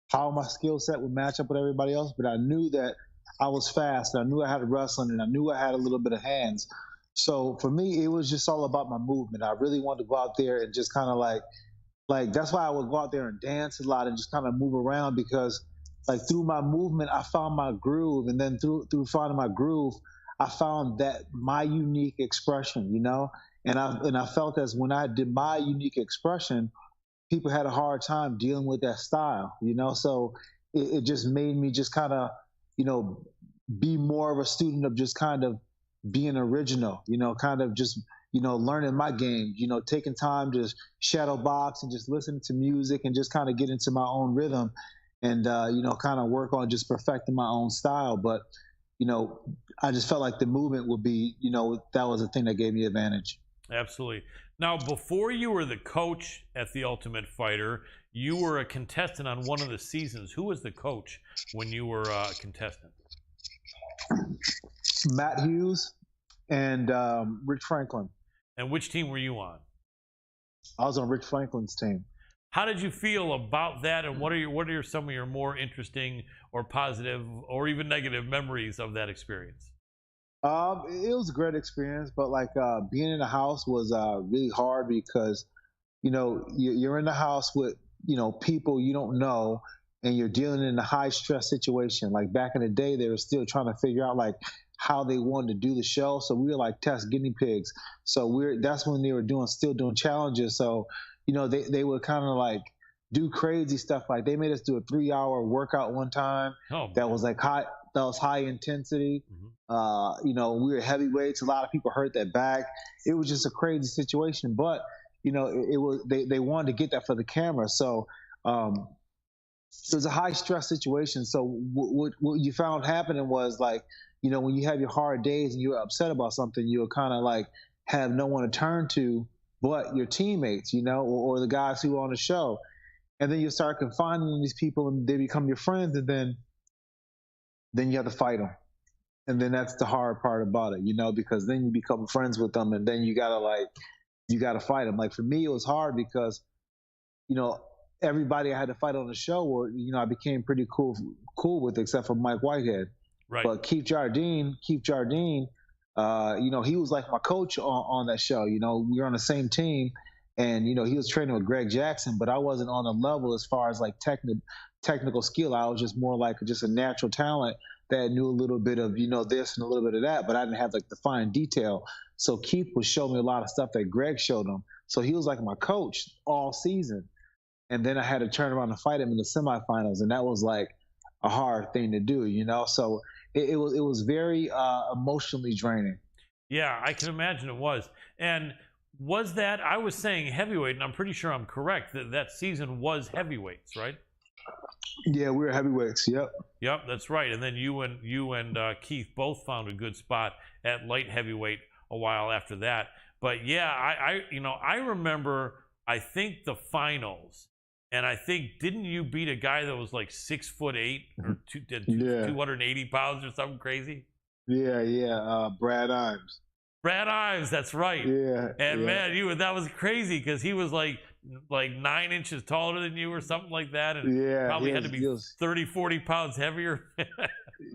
how my skill set would match up with everybody else, but I knew that I was fast, and I knew I had wrestling, and I knew I had a little bit of hands. So for me, it was just all about my movement. I really wanted to go out there and just kind of like that's why I would go out there and dance a lot and just kind of move around, because like through my movement, I found my groove, and then through finding my groove, I found that my unique expression, and I felt as when I did my unique expression, people had a hard time dealing with that style, So it just made me just kind of, you know, be more of a student of just kind of being original, kind of just, learning my game, taking time to shadow box and just listen to music and just kind of get into my own rhythm and, kind of work on just perfecting my own style. But, I just felt like the movement would be, that was the thing that gave me advantage. Absolutely. Now, before you were the coach at The Ultimate Fighter, you were a contestant on one of the seasons. Who was the coach when you were a contestant? Matt Hughes and Rich Franklin. And which team were you on? I was on Rich Franklin's team. How did you feel about that, and what are some of your more interesting or positive or even negative memories of that experience? It was a great experience, but like being in the house was really hard because you're in the house with people you don't know, and you're dealing in a high stress situation. Like back in the day, they were still trying to figure out like how they wanted to do the show, so we were like test guinea pigs. So that's when they were still doing challenges. So they would kind of like do crazy stuff. Like they made us do a 3-hour workout one time. That was like high intensity. Mm-hmm. We were heavyweights. A lot of people hurt their back. It was just a crazy situation. But it was they wanted to get that for the camera. So it was a high stress situation. So what you found happening was like when you have your hard days and you're upset about something, you'll kind of like have no one to turn to but your teammates, or the guys who are on the show. And then you start confiding in these people and they become your friends, and then you have to fight them. And then that's the hard part about it, because then you become friends with them, and then you gotta fight them. Like for me, it was hard because, everybody I had to fight on the show, or I became pretty cool with, except for Mike Whitehead. Right. But Keith Jardine, he was like my coach on that show. We were on the same team, and he was training with Greg Jackson, but I wasn't on the level as far as like technical skill. I was just more like just a natural talent that knew a little bit of this and a little bit of that, but I didn't have like the fine detail. So Keith would show me a lot of stuff that Greg showed him. So he was like my coach all season, and then I had to turn around and fight him in the semifinals, and that was like a hard thing to do. So it was very emotionally draining. Yeah, I can imagine it was. And was that, I was saying heavyweight, and I'm pretty sure I'm correct, that season was heavyweights, right? Yeah, we were heavyweights. Yep. Yep, that's right. And then you and Keith both found a good spot at light heavyweight a while after that. But yeah, I remember, I think the finals, and I think, didn't you beat a guy that was like 6'8" or 280 pounds or something crazy? Yeah. Brad Imes. Brad Ives, that's right. Yeah. And man, that was crazy because he was like 9 inches taller than you or something like that, and probably had to be 30, 40 pounds heavier.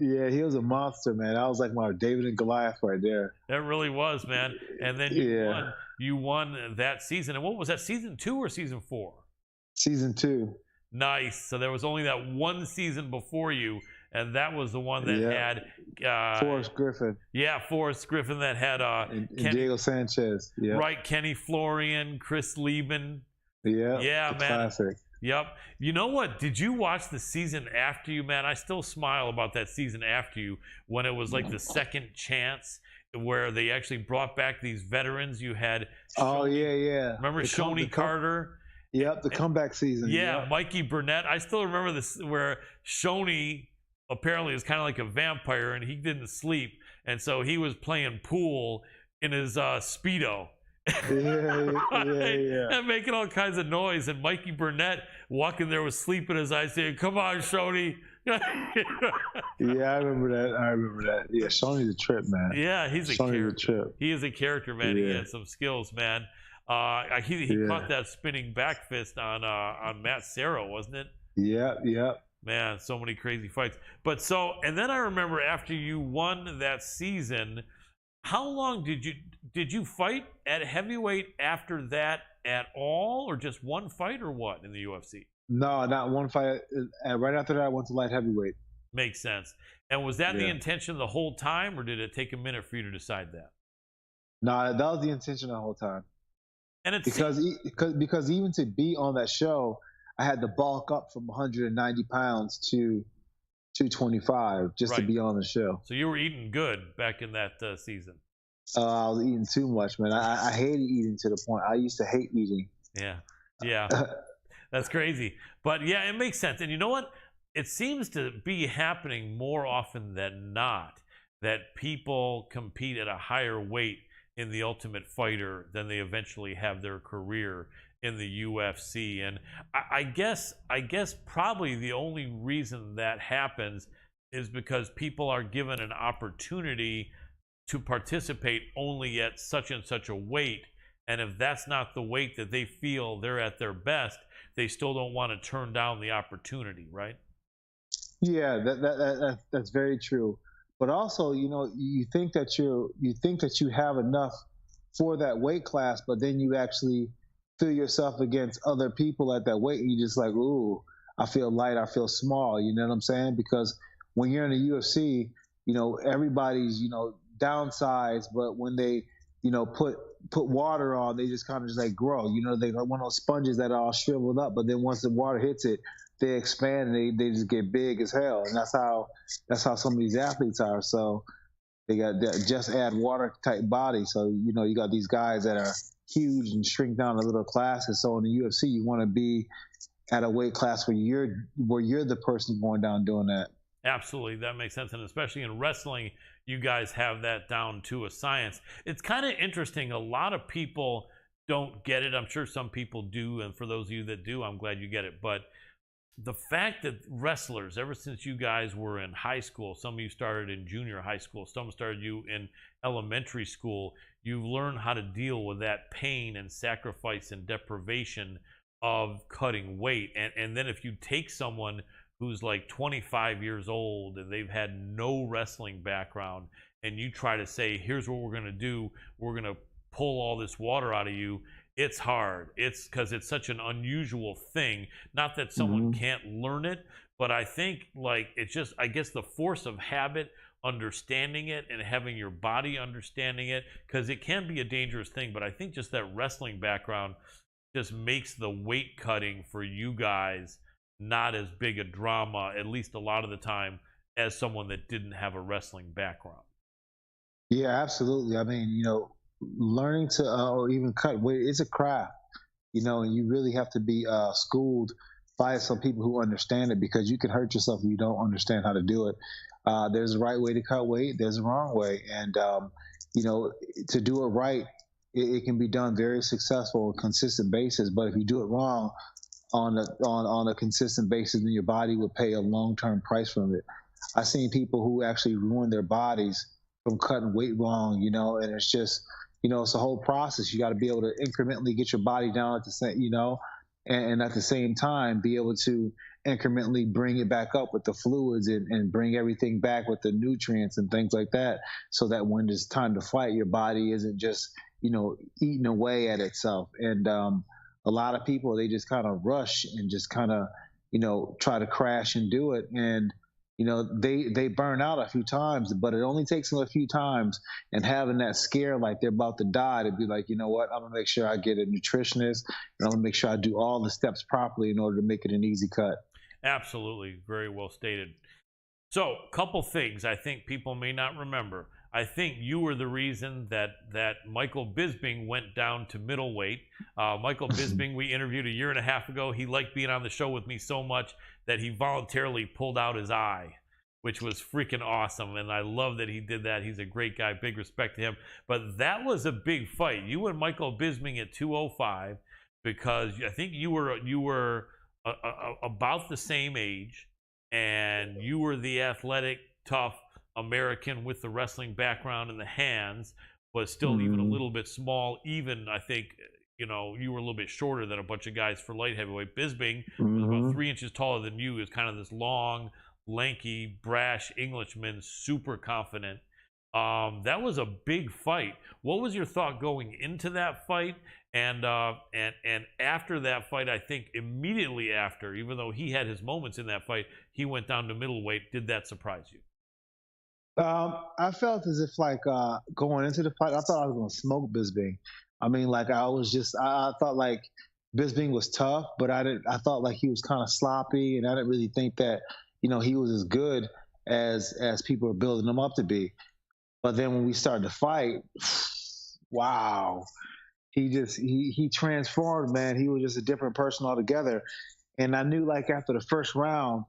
Yeah, he was a monster, man. I was like my David and Goliath right there. That really was, man. And then you won that season. And what was that, season 2 or season 4? Season 2. Nice. So there was only that one season before you, and that was the one that had Forrest Griffin. Yeah, Forrest Griffin, that had and Diego Sanchez. Yeah. Right, Kenny Florian, Chris Lieben. Yeah, man. Classic. Yep. You know what? Did you watch the season after you, man? I still smile about that season after you, when it was like the second chance, where they actually brought back these veterans. You had yeah. Remember Shoney Carter? Yep, the comeback season. Yeah, Mikey Burnett. I still remember this, where Shoney apparently is kind of like a vampire, and he didn't sleep, and so he was playing pool in his Speedo. Yeah. And making all kinds of noise, and Mikey Burnett walking there with sleep in his eyes saying, "Come on, Shoney." Yeah, I remember that. Yeah, Shoney's a trip, man. Yeah, he's a character. He is a character, man. Yeah. He has some skills, man. He caught that spinning back fist on Matt Serra, wasn't it? Yeah. Man, so many crazy fights. But and then I remember after you won that season, how long did you fight at heavyweight after that at all, or just one fight, or what, in the UFC? No, not one fight. Right after that, I went to light heavyweight. Makes sense. And was that the Yeah. intention the whole time, or did it take a minute for you to decide that? No, that was the intention the whole time. And it's Because even to be on that show, I had to bulk up from 190 pounds to 225 just to Right. be on the show. So you were eating good back in that season. I was eating too much, man. I hated eating to the point I used to hate eating. Yeah. That's crazy. But yeah, it makes sense. And you know what? It seems to be happening more often than not that people compete at a higher weight in the Ultimate Fighter than they eventually have their career in the UFC. And I guess probably the only reason that happens is because people are given an opportunity to participate only at such and such a weight. And if that's not the weight that they feel they're at their best, they still don't want to turn down the opportunity, right? Yeah, that's very true. But also, you think that you have enough for that weight class, but then you actually feel yourself against other people at that weight, and you're just like, ooh, I feel light, I feel small. You know what I'm saying? Because when you're in the UFC, everybody's downsized, but when they put water on, they just kind of just like grow. They like one of those sponges that are all shriveled up, but then once the water hits it, they expand and they just get big as hell. And that's how some of these athletes are. So they got that just add water type body. So you got these guys that are huge and shrink down to little classes. So in the UFC, you want to be at a weight class where you're the person going down doing that. Absolutely, that makes sense. And especially in wrestling, you guys have that down to a science. It's kind of interesting. A lot of people don't get it. I'm sure some people do. And for those of you that do, I'm glad you get it. But the fact that wrestlers, ever since you guys were in high school, some of you started in junior high school, some started you in elementary school, you've learned how to deal with that pain and sacrifice and deprivation of cutting weight. And then if you take someone who's like 25 years old and they've had no wrestling background, and you try to say, here's what we're going to do, we're going to pull all this water out of you, it's hard. It's because it's such an unusual thing. Not that someone can't learn it, but I think it's just, I guess, the force of habit, understanding it and having your body understanding it, because it can be a dangerous thing. But I think just that wrestling background just makes the weight cutting for you guys not as big a drama, at least a lot of the time, as someone that didn't have a wrestling background. Yeah, absolutely. I mean, learning to or even cut weight is a craft, and you really have to be schooled by some people who understand it, because you can hurt yourself if you don't understand how to do it. There's a right way to cut weight, there's a wrong way, and to do it right, it can be done very successful on a consistent basis. But if you do it wrong on a consistent basis, then your body will pay a long-term price from it. I've seen people who actually ruin their bodies from cutting weight wrong, and it's just, it's a whole process. You got to be able to incrementally get your body down at the same, and at the same time be able to incrementally bring it back up with the fluids and bring everything back with the nutrients and things like that, so that when it's time to fight, your body isn't just, eating away at itself. And a lot of people, they just kind of rush and just kind of, try to crash and do it. And they burn out a few times, but it only takes them a few times, and having that scare like they're about to die to be like, you know what, I'm gonna make sure I get a nutritionist, and I'm gonna make sure I do all the steps properly in order to make it an easy cut. Absolutely, very well stated. So, couple things I think people may not remember. I think you were the reason that Michael Bisping went down to middleweight. Michael Bisping, we interviewed a year and a half ago. He liked being on the show with me so much that he voluntarily pulled out his eye, which was freaking awesome. And I love that he did that. He's a great guy. Big respect to him. But that was a big fight. You and Michael Bisping at 205, because I think you were about the same age, and you were the athletic, tough American with the wrestling background and the hands, but still even a little bit small. Even, I think, you were a little bit shorter than a bunch of guys for light heavyweight. Bisping was about 3 inches taller than you. He was kind of this long, lanky, brash Englishman, super confident. That was a big fight. What was your thought going into that fight? And after that fight, I think immediately after, even though he had his moments in that fight, he went down to middleweight. Did that surprise you? I felt as if like going into the fight, I thought I was going to smoke Bisbing. I mean, like I thought like Bisbing was tough, but I thought like he was kind of sloppy, and I didn't really think that he was as good as people were building him up to be. But then when we started to fight, wow, he transformed, man. He was just a different person altogether. And I knew like after the first round,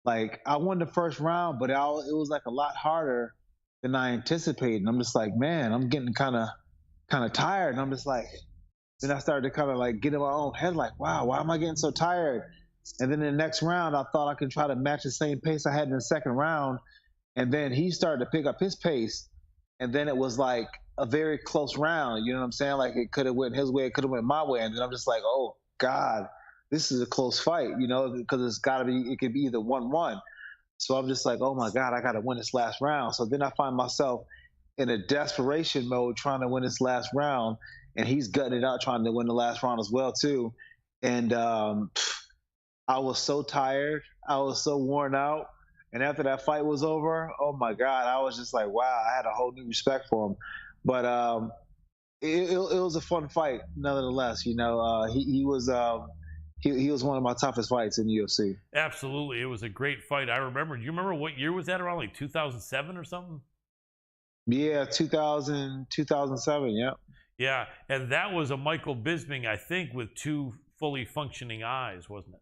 like I won the first round, but it was like a lot harder than I anticipated. And I'm just like, man, I'm getting kind of tired. And I'm just like, then I started to kind of like get in my own head, like, wow, why am I getting so tired? And then in the next round, I thought I could try to match the same pace I had in the second round. And then he started to pick up his pace. And then it was like a very close round. You know what I'm saying? Like it could have went his way, it could have went my way. And then I'm just like, oh God, this is a close fight, because it could be either 1-1. So I'm just like, oh my God, I got to win this last round. So then I find myself in a desperation mode trying to win this last round, and he's gutting it out trying to win the last round as well too. And I was so tired, I was so worn out. And after that fight was over, oh my God, I was just like, wow, I had a whole new respect for him. But it was a fun fight, nevertheless. He was he was one of my toughest fights in the UFC. Absolutely, it was a great fight. I remember. Do you remember what year was that? Around like 2007 or something? Yeah, 2007. Yeah. Yeah, and that was a Michael Bisping, I think, with 2 fully functioning eyes, wasn't it?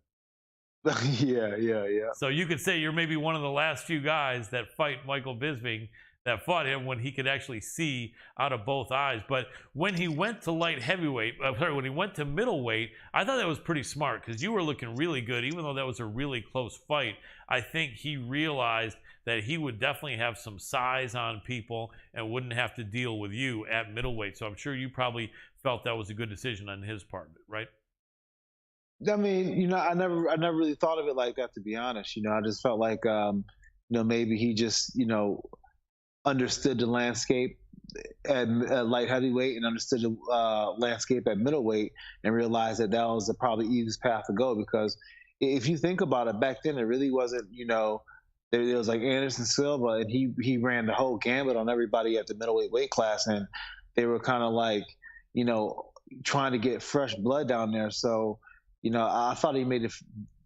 Yeah. So you could say you're maybe one of the last few guys that fight Michael Bisping, that fought him when he could actually see out of both eyes. But when he went to when he went to middleweight, I thought that was pretty smart, because you were looking really good, even though that was a really close fight. I think he realized that he would definitely have some size on people and wouldn't have to deal with you at middleweight. So I'm sure you probably felt that was a good decision on his part, right? I mean, I never really thought of it like that, to be honest. I just felt like, maybe he just, understood the landscape at light heavyweight and understood the landscape at middleweight, and realized that was the probably easiest path to go. Because if you think about it, back then it really wasn't, there was like Anderson Silva, and he ran the whole gambit on everybody at the middleweight weight class, and they were kind of like, trying to get fresh blood down there. So, I thought he made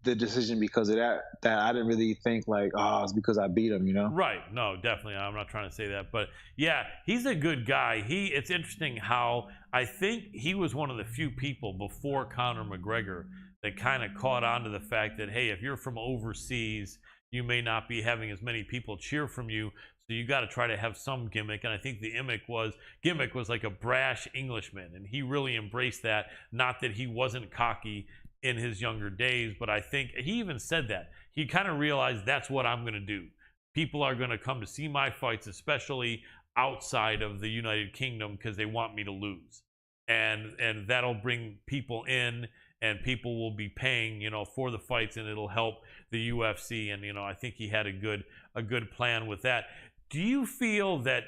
the decision because of that I didn't really think like, oh, it's because I beat him, Right. No, definitely. I'm not trying to say that. But yeah, he's a good guy. It's interesting how I think he was one of the few people before Conor McGregor that kind of caught on to the fact that, hey, if you're from overseas, you may not be having as many people cheer from you. So you got to try to have some gimmick. And I think the gimmick was like a brash Englishman. And he really embraced that. Not that he wasn't cocky in his younger days, but I think he even said that. He kind of realized, that's what I'm going to do. People are going to come to see my fights, especially outside of the United Kingdom, because they want me to lose. And that'll bring people in, and people will be paying, for the fights, and it'll help the UFC. And, I think he had a good plan with that. Do you feel that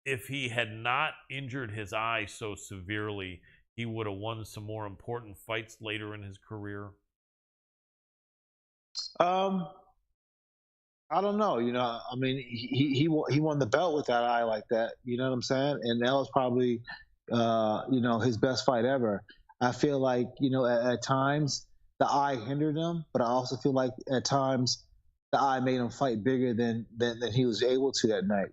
if he had not injured his eye so severely, he would have won some more important fights later in his career? I don't know. I mean, he won the belt with that eye like that. You know what I'm saying? And that was probably, his best fight ever. I feel like, at times the eye hindered him, but I also feel like at times the eye made him fight bigger than he was able to that night.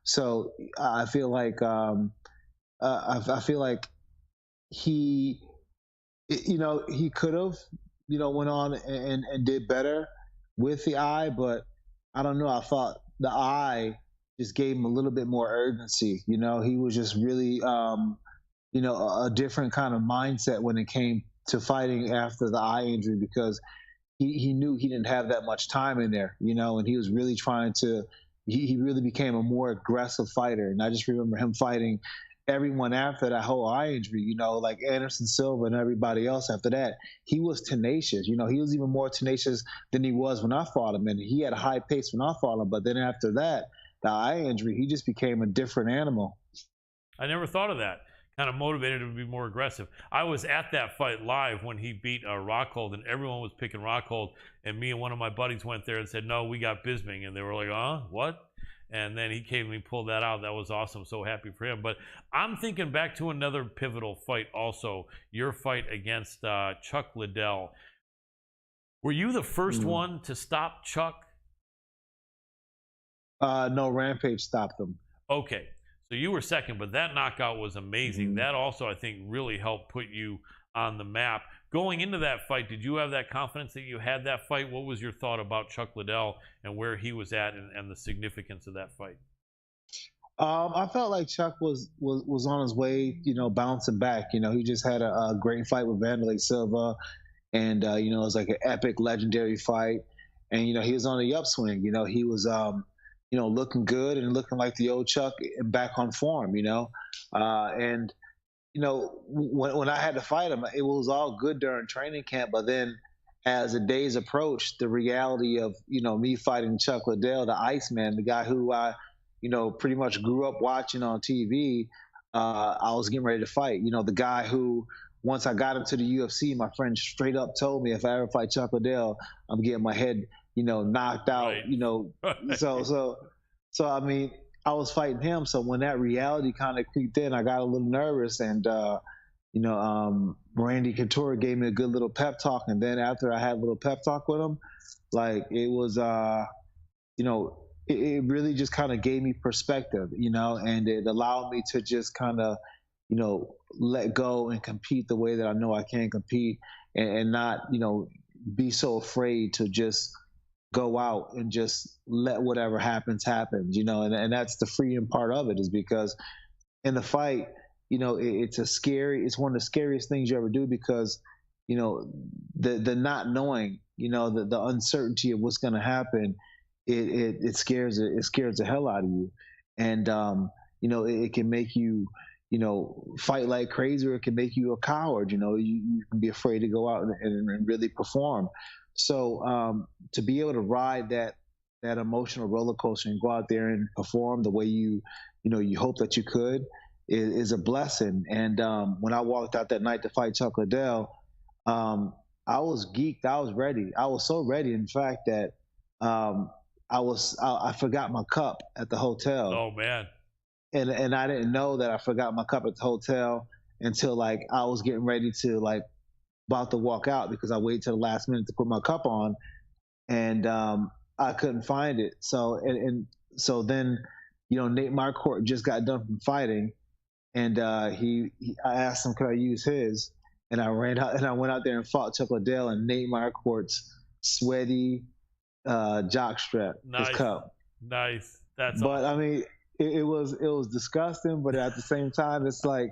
So I feel like I feel like he could have, went on and did better with the eye, but I don't know. I thought the eye just gave him a little bit more urgency. He was just really, a different kind of mindset when it came to fighting after the eye injury, because he knew he didn't have that much time in there, and he was really he really became a more aggressive fighter. And I just remember him fighting everyone after that whole eye injury, like Anderson Silva and everybody else after that. He was tenacious. He was even more tenacious than he was when I fought him. And he had a high pace when I fought him. But then after that, the eye injury, he just became a different animal. I never thought of that, kind of motivated him to be more aggressive. I was at that fight live when he beat Rockhold, and everyone was picking Rockhold, and me and one of my buddies went there and said, no, we got Bisping, and they were like, what? And then he came and he pulled that out. That was awesome. So happy for him. But I'm thinking back to another pivotal fight also, your fight against Chuck Liddell. Were you the first one to stop Chuck? No, Rampage stopped him. Okay. So you were second, but that knockout was amazing. That also, I think, really helped put you on the map. Going into that fight, did you have that confidence that you had that fight? What was your thought about Chuck Liddell and where he was at and the significance of that fight? I felt like Chuck was on his way, bouncing back. He just had a great fight with Vanderlei Silva, and it was like an epic, legendary fight. And he was on the upswing. He was looking good and looking like the old Chuck back on form. And when I had to fight him, it was all good during training camp. But then as the days approached, the reality of, me fighting Chuck Liddell, the Iceman, the guy who I, pretty much grew up watching on TV, I was getting ready to fight. The guy who, once I got into the UFC, my friend straight up told me if I ever fight Chuck Liddell, I'm getting my head, knocked out, Right. So I mean, I was fighting him. So when that reality kind of creeped in, I got a little nervous, and Randy Couture gave me a good little pep talk. And then after I had a little pep talk with him, like it was, it really just kind of gave me perspective, and it allowed me to just kind of, let go and compete the way that I know I can compete, and not, be so afraid to just go out and just let whatever happens, and that's the freedom part of it, is because in the fight, it's one of the scariest things you ever do, because, the not knowing, the uncertainty of what's going to happen, it scares the hell out of you. And, it can make you, fight like crazy, or it can make you a coward. You can be afraid to go out and really perform. So to be able to ride that emotional roller coaster and go out there and perform the way you hope that you could is a blessing. And when I walked out that night to fight Chuck Liddell, I was geeked. I was ready. I was so ready, in fact, that I forgot my cup at the hotel. Oh man! And I didn't know that I forgot my cup at the hotel until like I was getting ready to about to walk out, because I waited till the last minute to put my cup on, and I couldn't find it. So so then, Nate Marquardt just got done from fighting, and I asked him, could I use his? And I ran out and I went out there and fought Chuck Liddell and Nate Marquardt's sweaty jockstrap, Nice. his cup. Nice. That's But awesome. I mean, it was disgusting, but at the same time, it's like,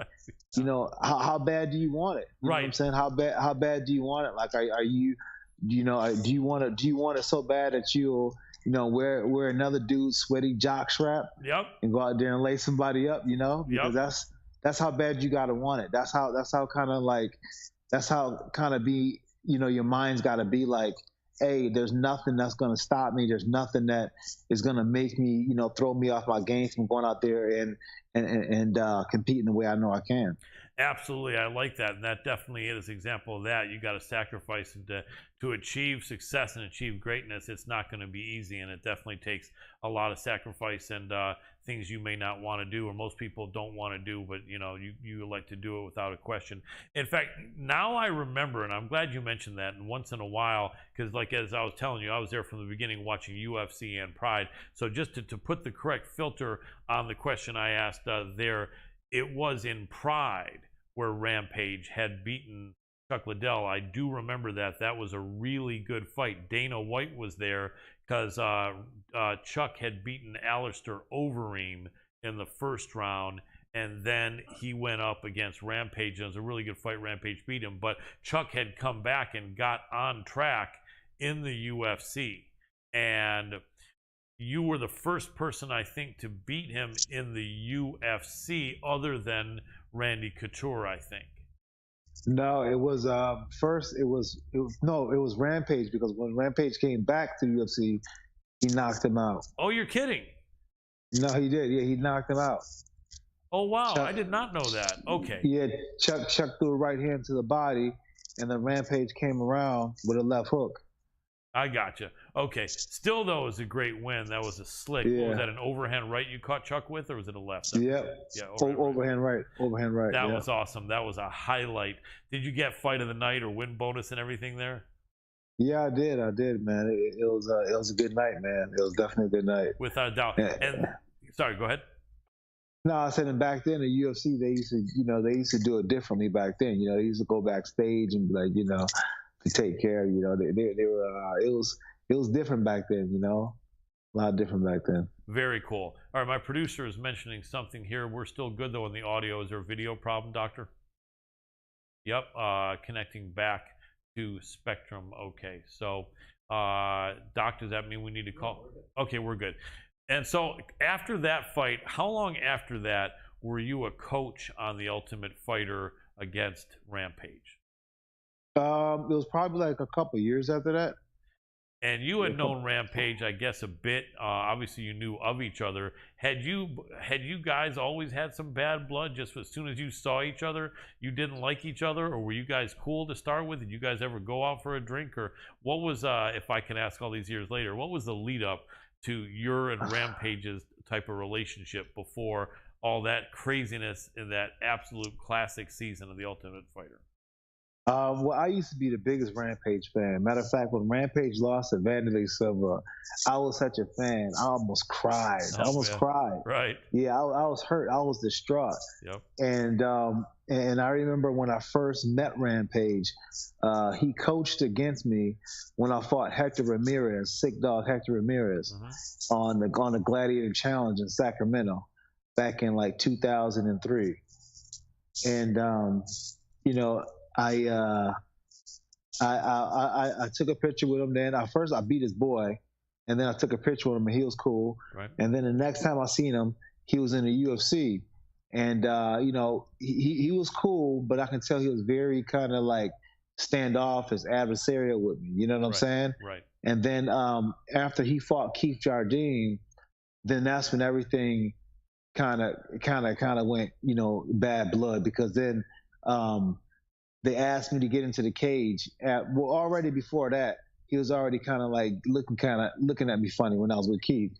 how bad do you want it? You know what I'm Right. saying? How bad do you want it? Like, are you, do you want it so bad that you'll, wear another dude's sweaty jockstrap Yep. and go out there and lay somebody up, because Yep. that's how bad you gotta want it. That's how kind of be, your mind's gotta be like, hey, there's nothing that's gonna stop me. There's nothing that is gonna make me, throw me off my game from going out there and competing the way I know I can. Absolutely, I like that, and that definitely is an example of that. You got to sacrifice, and to achieve success and achieve greatness, it's not going to be easy, and it definitely takes a lot of sacrifice and things you may not want to do, or most people don't want to do, but you like to do it without a question. In fact, now I remember, and I'm glad you mentioned that. And once in a while, because like as I was telling you, I was there from the beginning watching UFC and Pride. So just to put the correct filter on the question I asked there. It was in Pride where Rampage had beaten Chuck Liddell. I do remember that. That was a really good fight. Dana White was there because Chuck had beaten Alistair Overeem in the first round, and then he went up against Rampage. It was a really good fight. Rampage beat him, but Chuck had come back and got on track in the UFC, and you were the first person, I think, to beat him in the UFC other than Randy Couture, I think. No, it was first. It was Rampage, because when Rampage came back to the UFC, he knocked him out. Oh, you're kidding. No, he did. Yeah, he knocked him out. Oh wow, Chuck, I did not know that. Okay. yeah, Chuck threw a right hand to the body, and then Rampage came around with a left hook. I gotcha. Okay. Still, though, it was a great win. That was a slick. What was Yeah. that, an overhand right you caught Chuck with, or was it a left? Yep. Yeah, Overhand right. Overhand right. That yeah. was awesome. That was a highlight. Did you get fight of the night or win bonus and everything there? Yeah, I did, man. It was a good night, man. It was definitely a good night. Without a doubt. Yeah. And sorry, go ahead. No, I said, and back then the UFC, they used to do it differently back then. You know, they used to go backstage and be like, you know, to take care. You know, they were. It was different back then. You know, a lot different back then. Very cool. All right, my producer is mentioning something here. We're still good though in the audio. Is there a video problem, Doctor? Yep. Connecting back to Spectrum. Okay. So, Doc, does that mean we need to call? Okay, we're good. And so after that fight, how long after that were you a coach on The Ultimate Fighter against Rampage? It was probably like a couple years after that. And you had known Rampage, I guess, a bit. Obviously, you knew of each other. Had you guys always had some bad blood? Just as soon as you saw each other, you didn't like each other, or were you guys cool to start with? Did you guys ever go out for a drink, or what was? If I can ask all these years later, what was the lead up to your and Rampage's type of relationship before all that craziness in that absolute classic season of The Ultimate Fighter? Well, I used to be the biggest Rampage fan. Matter of fact, when Rampage lost to Vanderlei Silva, I was such a fan. I almost cried. Cried. Right. Yeah, I was hurt. I was distraught. Yep. And I remember when I first met Rampage, he coached against me when I fought Hector Ramirez, Sick Dog Hector Ramirez, on the Gladiator Challenge in Sacramento back in like 2003. And you know, I took a picture with him. Then first I beat his boy, and then I took a picture with him, and he was cool. Right. And then the next time I seen him, he was in the UFC, and you know, he was cool, but I can tell he was very kind of like standoffish, adversarial with me. You know what I'm saying? Right. And then after he fought Keith Jardine, then that's when everything kind of went, you know, bad blood, because then they asked me to get into the cage. Well, already before that, he was already kind of like looking at me funny when I was with Keith,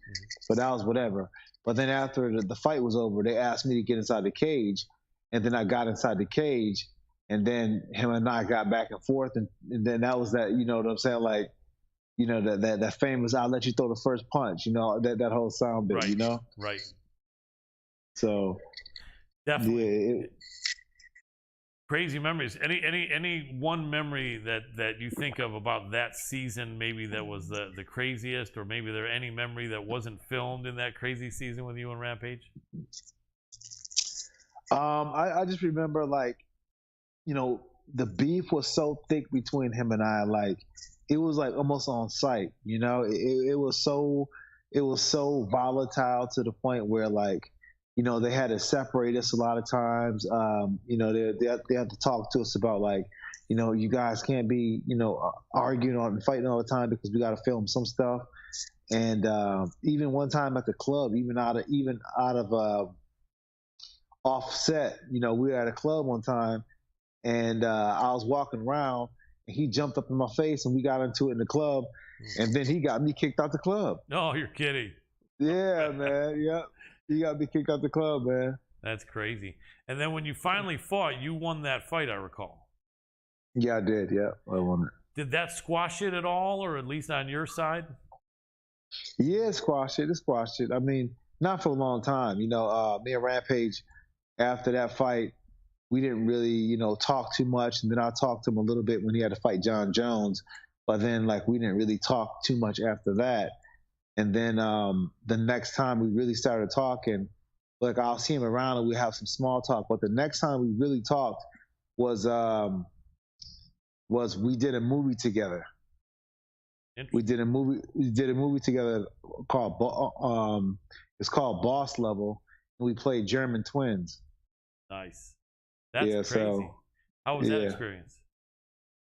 but that was whatever. But then after the fight was over, they asked me to get inside the cage, and then I got inside the cage, and then him and I got back and forth, and then that was that. You know what I'm saying? Like, you know, that famous "I'll let you throw the first punch." You know, that whole sound bit. Right. You know. Right. So. Definitely. Yeah. Crazy memories. Any one memory that you think of about that season, maybe that was the craziest, or maybe there any memory that wasn't filmed in that crazy season with you and Rampage? I just remember, like, you know, the beef was so thick between him and I, like it was like almost on sight. You know, it was so volatile to the point where, like, you know, they had to separate us a lot of times. You know, they have to talk to us about, like, you know, you guys can't be, you know, arguing and fighting all the time because we got to film some stuff. And even one time at the club, even out of offset, you know, we were at a club one time, and I was walking around, and he jumped up in my face, and we got into it in the club, and then he got me kicked out the club. No, you're kidding. Yeah, man. Yep. He got me kicked out the club, man. That's crazy. And then when you finally fought, you won that fight, I recall. Yeah, I did. Yeah, I won it. Did that squash it at all, or at least on your side? Yeah, it squashed it. I mean, not for a long time. You know, me and Rampage, after that fight, we didn't really, you know, talk too much. And then I talked to him a little bit when he had to fight John Jones. But then, like, we didn't really talk too much after that. And then the next time we really started talking, like, I'll see him around and we have some small talk. But the next time we really talked was we did a movie together. We did a movie together called it's called Boss Level, and we played German twins. Nice. That's crazy. So, how was that experience?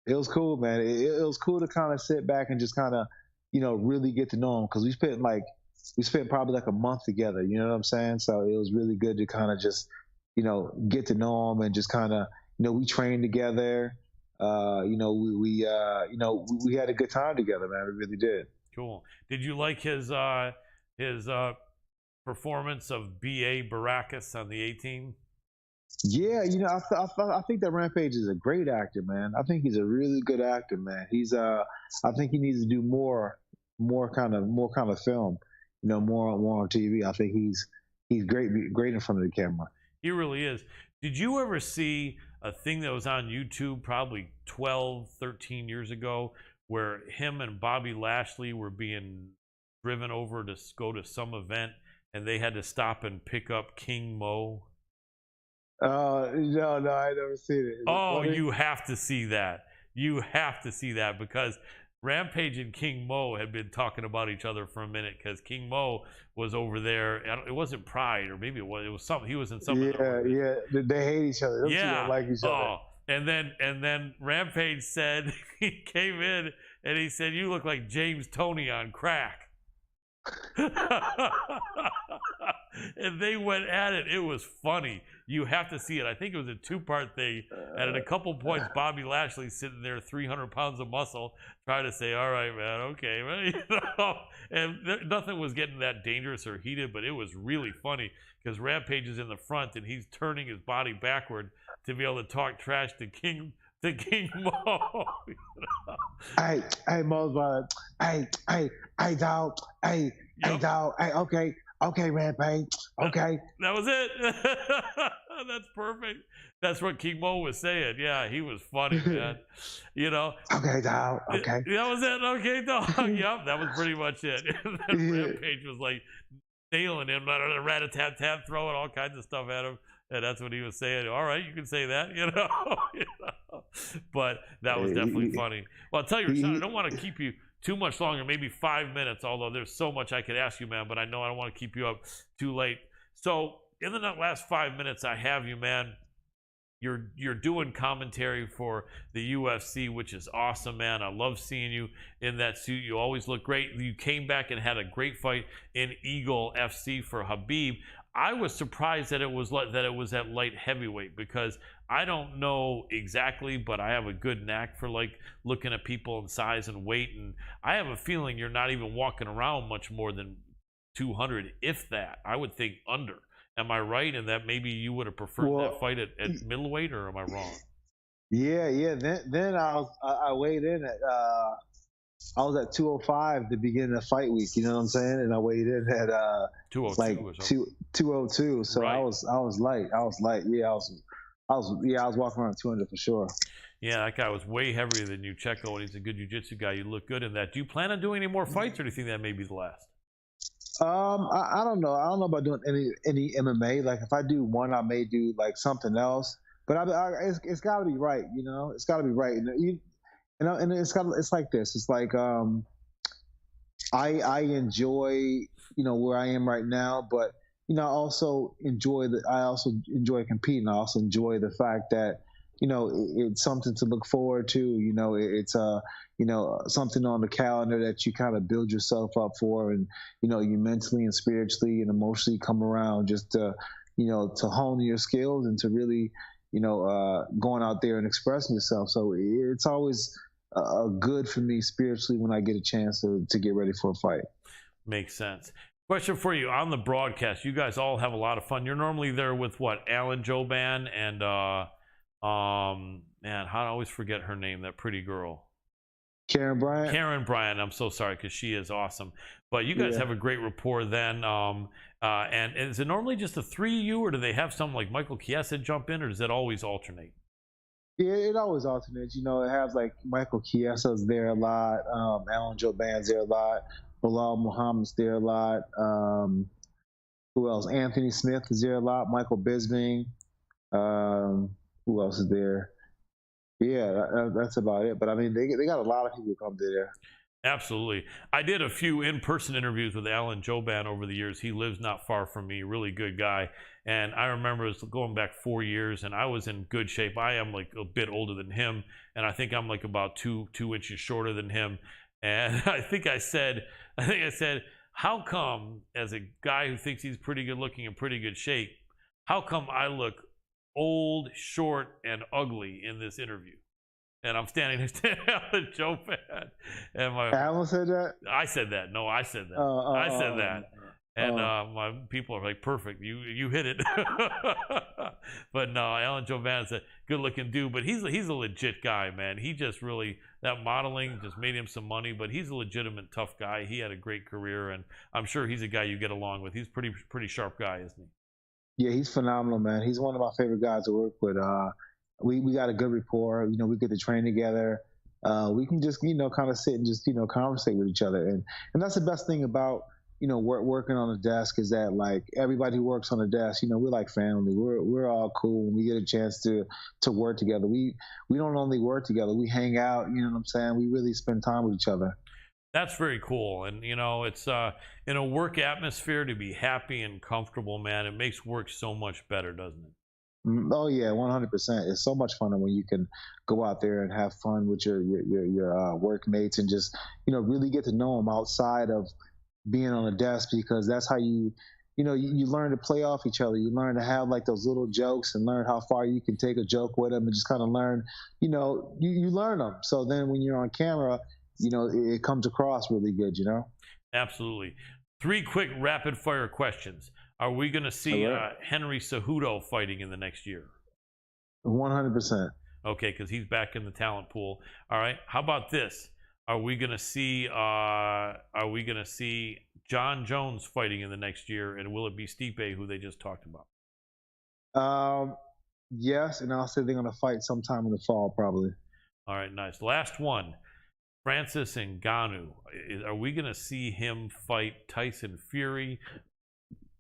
It was cool, man. It was cool to kind of sit back and just kind of, you know, really get to know him, because we spent like we spent probably like a month together. You know what I'm saying? So it was really good to kind of just, get to know him and just kind of, we trained together. We had a good time together, man. We really did. Cool. Did you like his performance of B.A. Baracus on the A-Team? Yeah, I think that Rampage is a great actor, man. I think he's a really good actor, man. I think he needs to do more kind of film, more on TV. I think he's great in front of the camera. He really is. Did you ever see a thing that was on YouTube probably 12, 13 years ago where him and Bobby Lashley were being driven over to go to some event and they had to stop and pick up King Mo? No, I never seen it. Oh, you have to see that. You have to see that because Rampage and King Mo had been talking about each other for a minute because King Mo was over there. It wasn't Pride, or maybe it was something. He was in something. Yeah. They hate each other. Those two don't like each other. Oh, and then Rampage said he came in and he said, "You look like James Toney on crack." And they went at it. It was funny. You have to see it. I think it was a two-part thing. And at a couple points, Bobby Lashley's sitting there, 300 pounds of muscle, trying to say, "All right, man, okay." And nothing was getting that dangerous or heated, but it was really funny because Rampage is in the front and he's turning his body backward to be able to talk trash to King Mo. Hey, Mo's brother. Hey, dog. Hey, dog. Hey, okay, Rampage. Okay. That was it. That's perfect. That's what King Mo was saying. Yeah, he was funny, man. Okay, dog. Okay. That was it. Okay, dog. Yep, that was pretty much it. And then Rampage was like nailing him, rat-a-tat-tat, throwing all kinds of stuff at him. And that's what he was saying. All right, you can say that, But that was definitely funny. Well, I'll tell you, Rashawn, I don't want to keep you too much longer, maybe 5 minutes, although there's so much I could ask you, man, but I know I don't want to keep you up too late. So in the last 5 minutes I have you, man, you're doing commentary for the UFC, which is awesome, man. I love seeing you in that suit. You always look great. You came back and had a great fight in Eagle FC for Habib. I was surprised that it was at light heavyweight because I don't know exactly, but I have a good knack for like looking at people in size and weight, and I have a feeling you're not even walking around much more than 200, if that. I would think under. Am I right? And that maybe you would have preferred that fight at middleweight, or am I wrong? Yeah. Then I weighed in at I was at 205 the beginning of fight week. You know what I'm saying? And I weighed in at 202 like 202. So right. I was light. Yeah, I was walking around 200 for sure. Yeah, that guy was way heavier than you, Checo, and he's a good jiu-jitsu guy. You look good in that. Do you plan on doing any more fights, or do you think that may be the last? I don't know. I don't know about doing any MMA. Like if I do one, I may do like something else. But it's got to be right. It's got to be right. And it's like this. It's like I enjoy where I am right now, but I also enjoy competing. I also enjoy the fact that it's something to look forward to. It's something on the calendar that you kind of build yourself up for, and you mentally and spiritually and emotionally come around just to hone your skills and to really going out there and expressing yourself. So it's always good for me spiritually when I get a chance to get ready for a fight. Makes sense. Question for you on the broadcast. You guys all have a lot of fun. You're normally there with what? Alan Joban and man, how do I always forget her name? That pretty girl. Karen Bryant. Karen Bryant. I'm so sorry because she is awesome. But you guys have a great rapport then. And is it normally just the three of you, or do they have some like Michael Chiesa jump in, or does it always alternate? Yeah, it always alternates. It has like Michael Chiesa's there a lot, Alan Joban's there a lot, Bilal Muhammad's there a lot. Who else? Anthony Smith is there a lot. Michael Bisping. Who else is there? Yeah, that's about it. But I mean, they got a lot of people who come to there. Absolutely. I did a few in-person interviews with Alan Joban over the years. He lives not far from me, really good guy. And I remember it was going back 4 years, and I was in good shape. I am like a bit older than him, and I think I'm like about two inches shorter than him. And I think I said, how come, as a guy who thinks he's pretty good looking and pretty good shape, how come I look old, short, and ugly in this interview? And I'm standing next to Alan Joe Fan. And Alan said that? I said that. No, I said that. I said that. And my people are like, perfect. You hit it. But no, Alan Jovan's a good-looking dude, but he's a legit guy, man. He just really, that modeling just made him some money, but he's a legitimate tough guy. He had a great career, and I'm sure he's a guy you get along with. He's pretty sharp guy, isn't he? Yeah, he's phenomenal, man. He's one of my favorite guys to work with. We got a good rapport. You know, we get to train together. We can just, you know, kind of sit and just, you know, conversate with each other. And that's the best thing about, you know, working on the desk is that, like, everybody who works on the desk, you know, we're like family. We're all cool. When we get a chance to work together, we don't only work together. We hang out. You know what I'm saying? We really spend time with each other. That's very cool. And, you know, it's in a work atmosphere, to be happy and comfortable, man, it makes work so much better, doesn't it? Oh yeah, 100%. It's so much fun when you can go out there and have fun with your workmates and just, you know, really get to know them outside of being on a desk, because that's how you learn to play off each other. You learn to have like those little jokes and learn how far you can take a joke with them and just kind of learn, you know, you learn them. So then when you're on camera, you know, it comes across really good, you know? Absolutely. 3 quick rapid fire questions. Are we going to see Henry Cejudo fighting in the next year? 100%. Okay, because he's back in the talent pool. All right. How about this? Are we going to see John Jones fighting in the next year, and will it be Stipe, who they just talked about? Yes, and I'll say they're going to fight sometime in the fall, probably. All right, nice. Last one. Francis Ngannou. Are we going to see him fight Tyson Fury?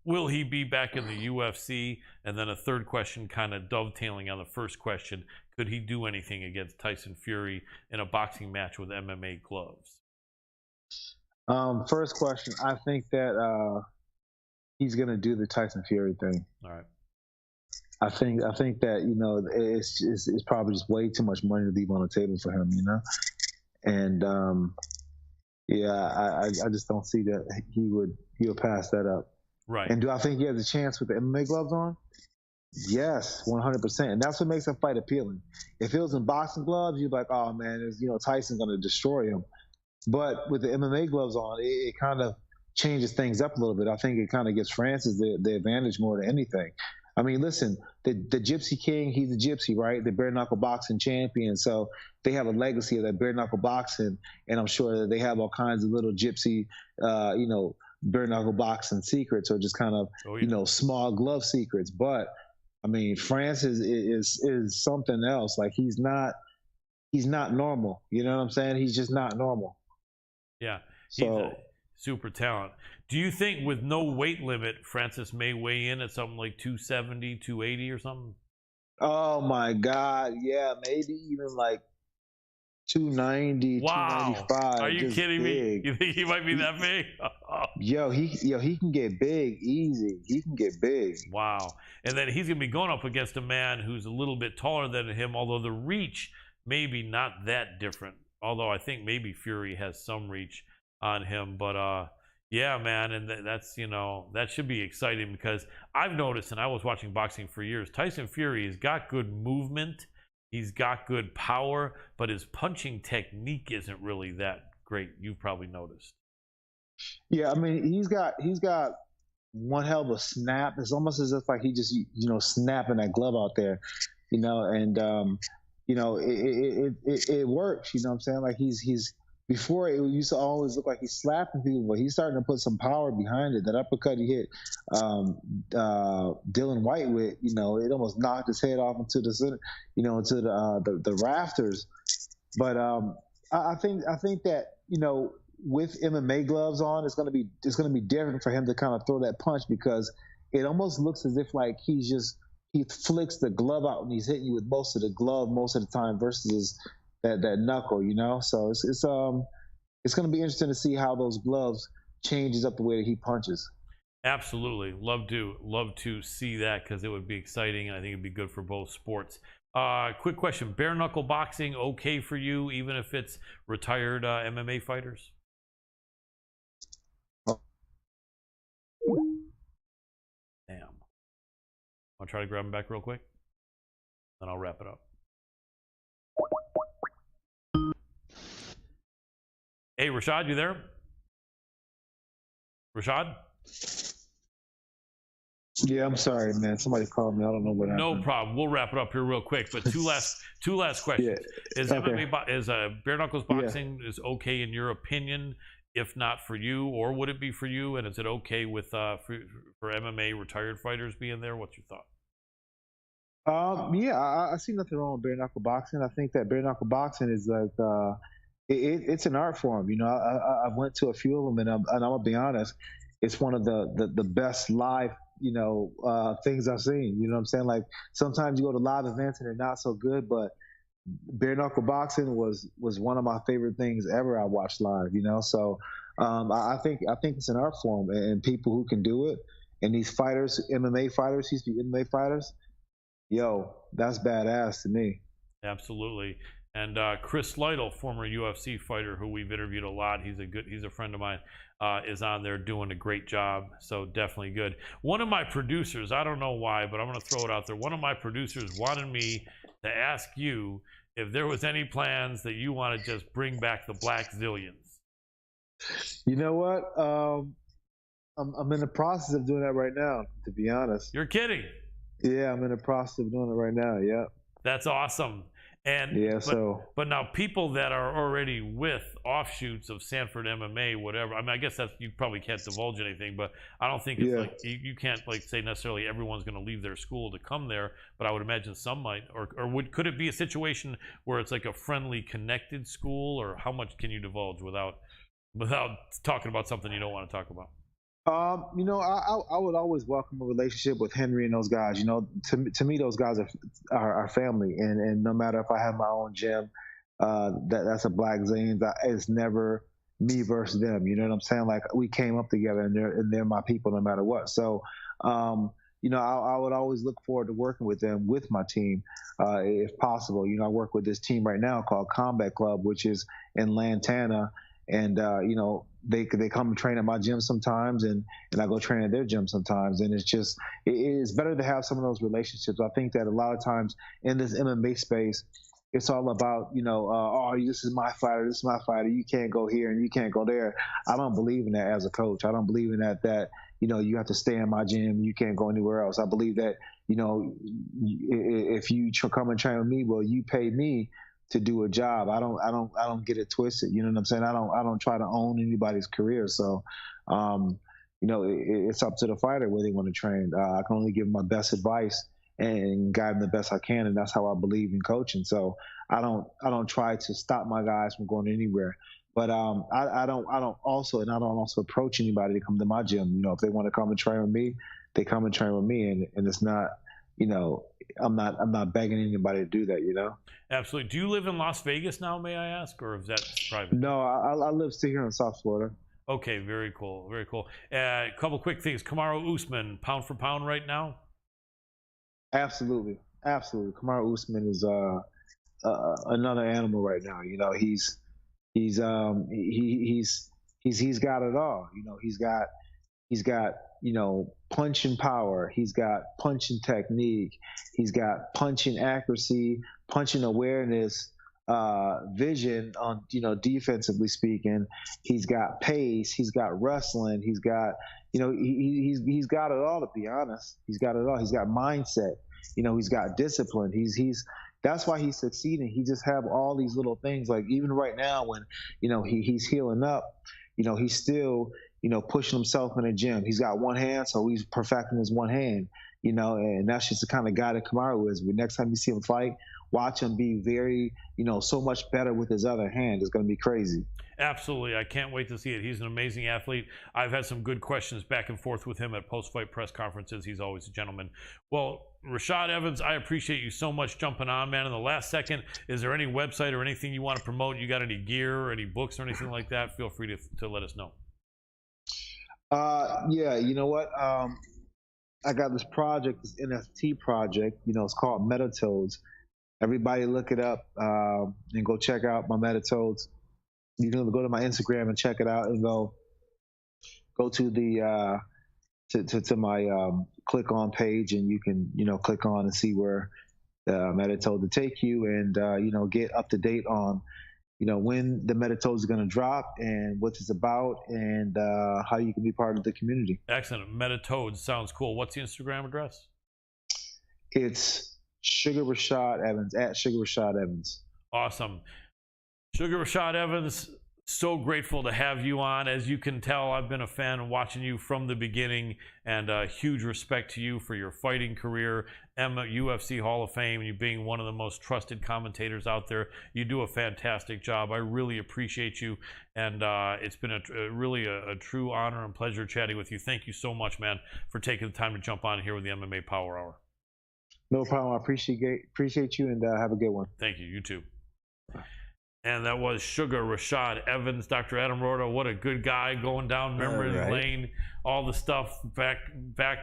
Will he be back in the UFC? And then a third question, kind of dovetailing on the first question. Could he do anything against Tyson Fury in a boxing match with MMA gloves? First question, I think that he's going to do the Tyson Fury thing. All right. I think that, you know, it's probably just way too much money to leave on the table for him, you know? And yeah, I just don't see that he'll pass that up. Right. And do I think he has a chance with the MMA gloves on? Yes, 100%. And that's what makes a fight appealing. If it was in boxing gloves, you'd be like, oh man, Tyson's going to destroy him. But with the MMA gloves on, it kind of changes things up a little bit. I think it kind of gives Francis the advantage more than anything. I mean, listen, the Gypsy King, he's a gypsy, right? The bare knuckle boxing champion. So they have a legacy of that bare knuckle boxing, and I'm sure that they have all kinds of little gypsy, bare knuckle boxing secrets, or just kind of, small glove secrets. But I mean, Francis is something else. Like he's not normal. You know what I'm saying? He's just not normal. Yeah, he's a super talent. Do you think with no weight limit, Francis may weigh in at something like 270, 280 or something? Oh my God, yeah, maybe even like 290, wow. 295. Are you kidding me? You think he might be that big? Yo, he can get big easy. He can get big. Wow. And then he's going to be going up against a man who's a little bit taller than him, although the reach maybe not that different. Although I think maybe Fury has some reach on him. But yeah, man, and that's, that should be exciting, because I've noticed, and I was watching boxing for years, Tyson Fury has got good movement. He's got good power, but his punching technique isn't really that great. You've probably noticed. Yeah, I mean, he's got one hell of a snap. It's almost as if like he just snapping that glove out there, and it works. You know what I'm saying? Like he's before, it used to always look like he's slapping people, but he's starting to put some power behind it. That uppercut he hit Dylan White with, it almost knocked his head off into the center, into the rafters. But I think that with MMA gloves on, it's gonna be different for him to kind of throw that punch, because it almost looks as if like he flicks the glove out and he's hitting you with most of the glove most of the time versus that knuckle, So it's going to be interesting to see how those gloves changes up the way that he punches. Absolutely, love to see that, because it would be exciting, and I think it'd be good for both sports. Quick question: bare knuckle boxing okay for you, even if it's retired MMA fighters? I'll try to grab him back real quick, then I'll wrap it up. Hey, Rashad, you there? Rashad? Yeah, I'm sorry, man. Somebody called me. I don't know what happened. No problem. We'll wrap it up here real quick. But two last questions. Yeah. Is Okay. MMA is bare knuckles boxing is okay in your opinion? If not for you, or would it be for you? And is it okay with for MMA retired fighters being there? What's your thought? Yeah, I see nothing wrong with bare knuckle boxing. I think that bare knuckle boxing is like it's an art form. You know, I went to a few of them, and I'm gonna be honest, it's one of the best live things I've seen. You know what I'm saying? Like sometimes you go to live events and they're not so good, but bare knuckle boxing was one of my favorite things ever I watched live. You know, so I think it's an art form, and people who can do it, and these fighters, MMA fighters, used to be MMA fighters. Yo, that's badass to me. Absolutely. And Chris Lytle, former UFC fighter who we've interviewed a lot, he's a friend of mine, is on there doing a great job. So definitely good. One of my producers, I don't know why, but I'm going to throw it out there. One of my producers wanted me to ask you if there was any plans that you want to just bring back the Black Zillions. You know what? I'm in the process of doing that right now, to be honest. You're kidding. Yeah, I'm in the process of doing it right now. Yeah. That's awesome. And yeah, but now people that are already with offshoots of Sanford MMA, whatever. I mean, I guess that's, you probably can't divulge anything, but I don't think it's like you can't like say necessarily everyone's going to leave their school to come there. But I would imagine some might, or could it be a situation where it's like a friendly, connected school, or how much can you divulge without talking about something you don't want to talk about? I would always welcome a relationship with Henry and those guys. You know, to me, those guys are family, and no matter if I have my own gym, that's a Black Zillions. It's never me versus them. You know what I'm saying? Like we came up together, and they're my people no matter what. So, I would always look forward to working with them, with my team, if possible. You know, I work with this team right now called Combat Club, which is in Lantana. And they come and train at my gym sometimes, and I go train at their gym sometimes. And it's better to have some of those relationships. I think that a lot of times in this MMA space, it's all about this is my fighter, this is my fighter. You can't go here and you can't go there. I don't believe in that as a coach. I don't believe in that you have to stay in my gym. You can't go anywhere else. I believe that if you come and train with me, well, you pay me to do a job. I don't get it twisted. You know what I'm saying? I don't try to own anybody's career. So, it's up to the fighter where they want to train. I can only give them my best advice and guide them the best I can, and that's how I believe in coaching. So I don't try to stop my guys from going anywhere. But I don't also approach anybody to come to my gym. You know, if they want to come and train with me, they come and train with me, and it's not. I'm not begging anybody to do that, Absolutely. Do you live in Las Vegas now, may I ask, or is that private? No, I live still here in South Florida. Okay, very cool, very cool. A couple quick things. Kamaru Usman, pound for pound right now? Absolutely. Kamaru Usman is another animal right now. He's got it all. He's got punching power. He's got punching technique. He's got punching accuracy, punching awareness, vision on, defensively speaking. He's got pace. He's got wrestling. He's got, he's got it all, to be honest. He's got it all. He's got mindset. He's got discipline. That's why he's succeeding. He just have all these little things. Like even right now when, he's healing up, he's still, pushing himself in the gym. He's got one hand, so he's perfecting his one hand, and that's just the kind of guy that Kamaru is. But next time you see him fight, watch him be very, so much better with his other hand. It's going to be crazy. Absolutely. I can't wait to see it. He's an amazing athlete. I've had some good questions back and forth with him at post-fight press conferences. He's always a gentleman. Well, Rashad Evans, I appreciate you so much jumping on, man. In the last second, is there any website or anything you want to promote? You got any gear or any books or anything like that? Feel free to let us know. Yeah, you know what? I got this project, this NFT project. It's called Metatoads. Everybody look it up and go check out my Metatoads. You can go to my Instagram and check it out, and go to the to my click on page, and you can, click on and see where Meta told to take you, and get up to date on when the Meta is going to drop and what it's about, and how you can be part of the community. Excellent. Metatoad sounds cool. What's the Instagram address? It's Sugar Rashad Evans, at Sugar Rashad Evans. Awesome. Sugar Rashad Evans, so grateful to have you on. As you can tell, I've been a fan watching you from the beginning, and huge respect to you for your fighting career, UFC Hall of Fame, you being one of the most trusted commentators out there. You do a fantastic job. I really appreciate you, and it's been really a true honor and pleasure chatting with you. Thank you so much, man, for taking the time to jump on here with the MMA Power Hour. No problem. I appreciate you, and have a good one. Thank you. You too. And that was Sugar Rashad Evans. Dr. Adam Roorda, what a good guy, going down memory lane. All the stuff back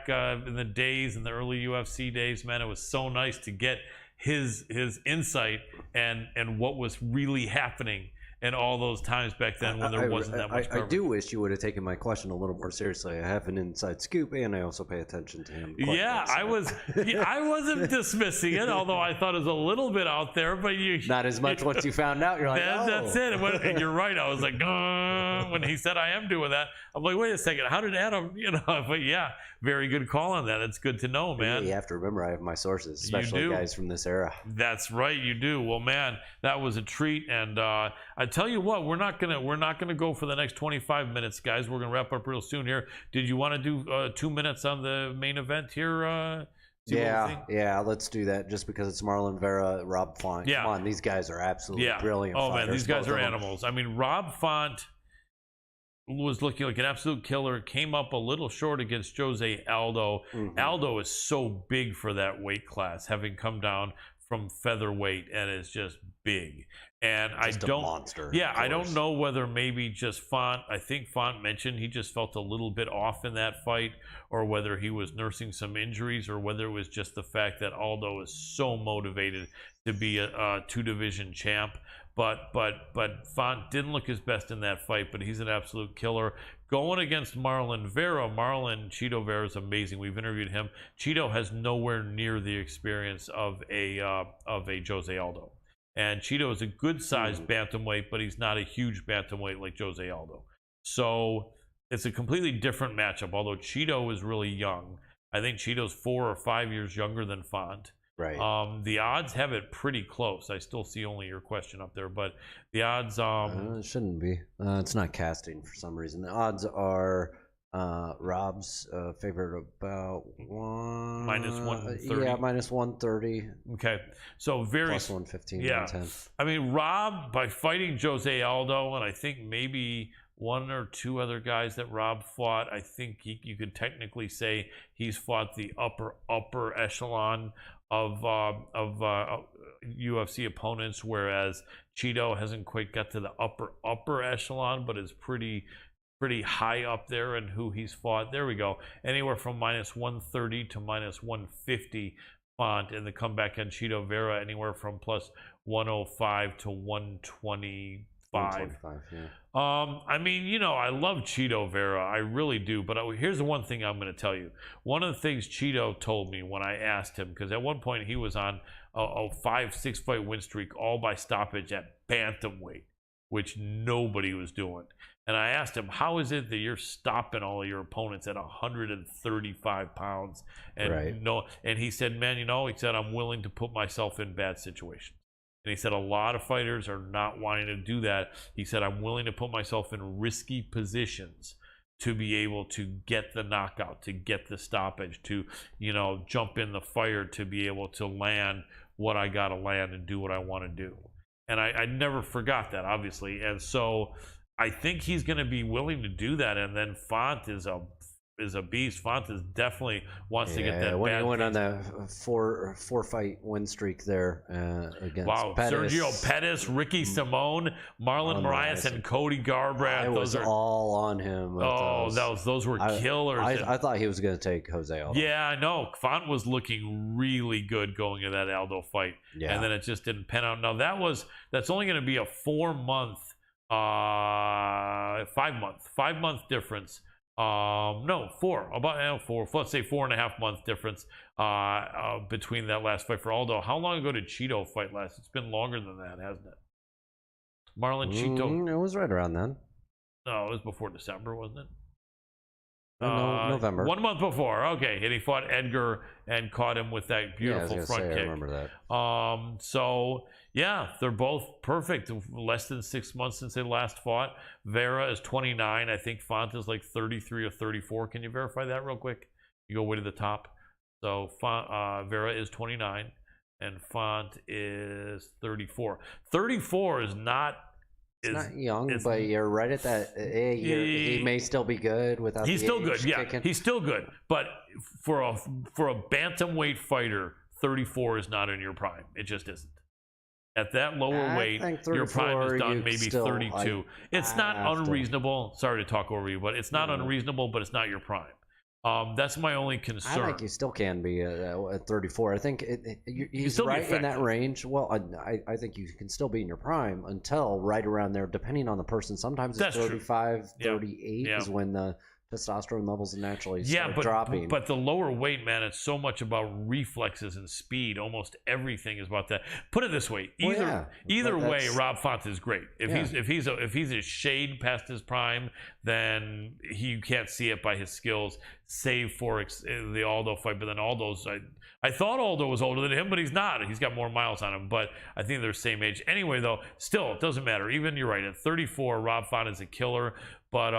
in the days, in the early UFC days, man, it was so nice to get his insight and what was really happening in all those times back then when there wasn't that much coverage. I do wish you would have taken my question a little more seriously. I have an inside scoop, and I also pay attention to him. Yeah, I wasn't dismissing it, although I thought it was a little bit out there. But not as much once you found out. You're like, that's it. And you're right. I was like, when he said I am doing that, I'm like, wait a second, how did Adam? But yeah, very good call on that. It's good to know, man. Yeah, you have to remember I have my sources, especially guys from this era. That's right, you do. Well, man, that was a treat, and I tell you what, we're not gonna go for the next 25 minutes, guys. We're gonna wrap up real soon here. Did you want to do 2 minutes on the main event here? Yeah, let's do that. Just because it's Marlon Vera, Rob Font. Yeah. Come on, these guys are absolutely brilliant. Oh fighters, man, these guys are animals. I mean, Rob Font was looking like an absolute killer. Came up a little short against Jose Aldo. Mm-hmm. Aldo is so big for that weight class, having come down from featherweight, and is just big. And just a monster. Yeah, I don't know whether maybe just Font. I think Font mentioned he just felt a little bit off in that fight, or whether he was nursing some injuries, or whether it was just the fact that Aldo is so motivated to be a two-division champ. But Font didn't look his best in that fight, but he's an absolute killer. Going against Marlon Vera, Cheeto Vera is amazing. We've interviewed him. Cheeto has nowhere near the experience of a Jose Aldo. And Cheeto is a good-sized bantamweight, but he's not a huge bantamweight like Jose Aldo. So it's a completely different matchup, although Cheeto is really young. I think Cheeto's 4 or 5 years younger than Font. Right. The odds have it pretty close. I still see only your question up there, but the odds it shouldn't be. It's not casting for some reason. The odds are Rob's favorite about minus 130. Yeah, minus 130. Okay, so very plus 115. Yeah, 110. I mean, Rob, by fighting Jose Aldo, and I think maybe one or two other guys that Rob fought, I think you could technically say he's fought the upper echelon of UFC opponents, whereas Cheeto hasn't quite got to the upper echelon, but is pretty high up there in who he's fought. There we go. Anywhere from minus 130 to minus 150 Font, and the comeback on Cheeto Vera anywhere from plus 105 to 125. 125, yeah. I mean, I love Cheeto Vera, I really do. But here's the one thing I'm going to tell you. One of the things Cheeto told me when I asked him, because at one point he was on a 5-6 fight win streak, all by stoppage at bantamweight, which nobody was doing. And I asked him, how is it that you're stopping all of your opponents at 135 pounds? And and he said, man, he said, I'm willing to put myself in bad situations. And he said, a lot of fighters are not wanting to do that. He said, I'm willing to put myself in risky positions to be able to get the knockout, to get the stoppage, to, jump in the fire, to be able to land what I got to land and do what I want to do. And I never forgot that, obviously. And so I think he's going to be willing to do that. And then Font is a beast. Font is definitely wants to get that. When he went on that four fight win streak there against Pettis. Sergio Pettis, Ricky Simone, Marlon Moraes, and Cody Garbrandt. Those are all on him. Those were killers. I thought he was going to take Jose Aldo. Yeah, I know. Font was looking really good going into that Aldo fight, and then it just didn't pan out. Now that's only going to be a 5 month difference No, 4. About 4. Let's say 4.5 month difference between that last fight for Aldo. How long ago did Cheeto fight last? It's been longer than that, hasn't it? Marlon Cheeto. It was right around then. No, it was before December, wasn't it? No, November. 1 month before. Okay, and he fought Edgar and caught him with that beautiful front kick. I remember that. So yeah, they're both perfect. Less than 6 months since they last fought. Vera is 29. I think Font is like 33 or 34. Can you verify that real quick? You go way to the top. So Vera is 29, and Font is 34. 34 is not. It's not young, but you're right at that. He may still be good without. He's still good. Yeah, kicking. He's still good. But for a bantamweight fighter, 34 is not in your prime. It just isn't. At that lower weight, your prime is done maybe 32. It's not unreasonable. Sorry to talk over you, but it's not unreasonable. But it's not your prime. That's my only concern. I think you still can be at 34. I think he's right in that range. Well, I think you can still be in your prime until right around there, depending on the person. Sometimes it's 35, 38 is when the testosterone levels naturally start dropping. But the lower weight, man, it's so much about reflexes and speed. Almost everything is about that. Put it this way: either way, Rob Font is great. If he's a shade past his prime, then you can't see it by his skills. Save for the Aldo fight, but then Aldo's. I thought Aldo was older than him, but he's not. He's got more miles on him, but I think they're the same age. Anyway, though, still, it doesn't matter. Even, you're right, at 34, Rob Font is a killer, but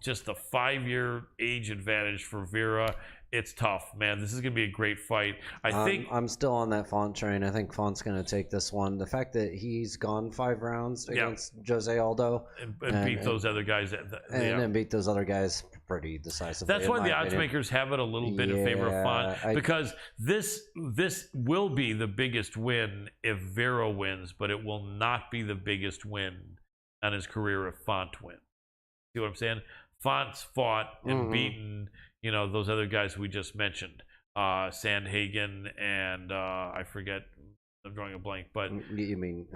just the 5-year age advantage for Vera, it's tough, man. This is going to be a great fight. I think I'm still on that Font train. I think Font's going to take this one. The fact that he's gone 5 rounds against Jose Aldo and beat those other guys, and beat those other guys pretty decisively. That's why the odds makers have it a little bit in favor of Font, because this will be the biggest win if Vera wins, but it will not be the biggest win on his career if Font wins. See what I'm saying? Font's fought and beaten, those other guys we just mentioned, Sandhagen and I forget. I'm drawing a blank, but you mean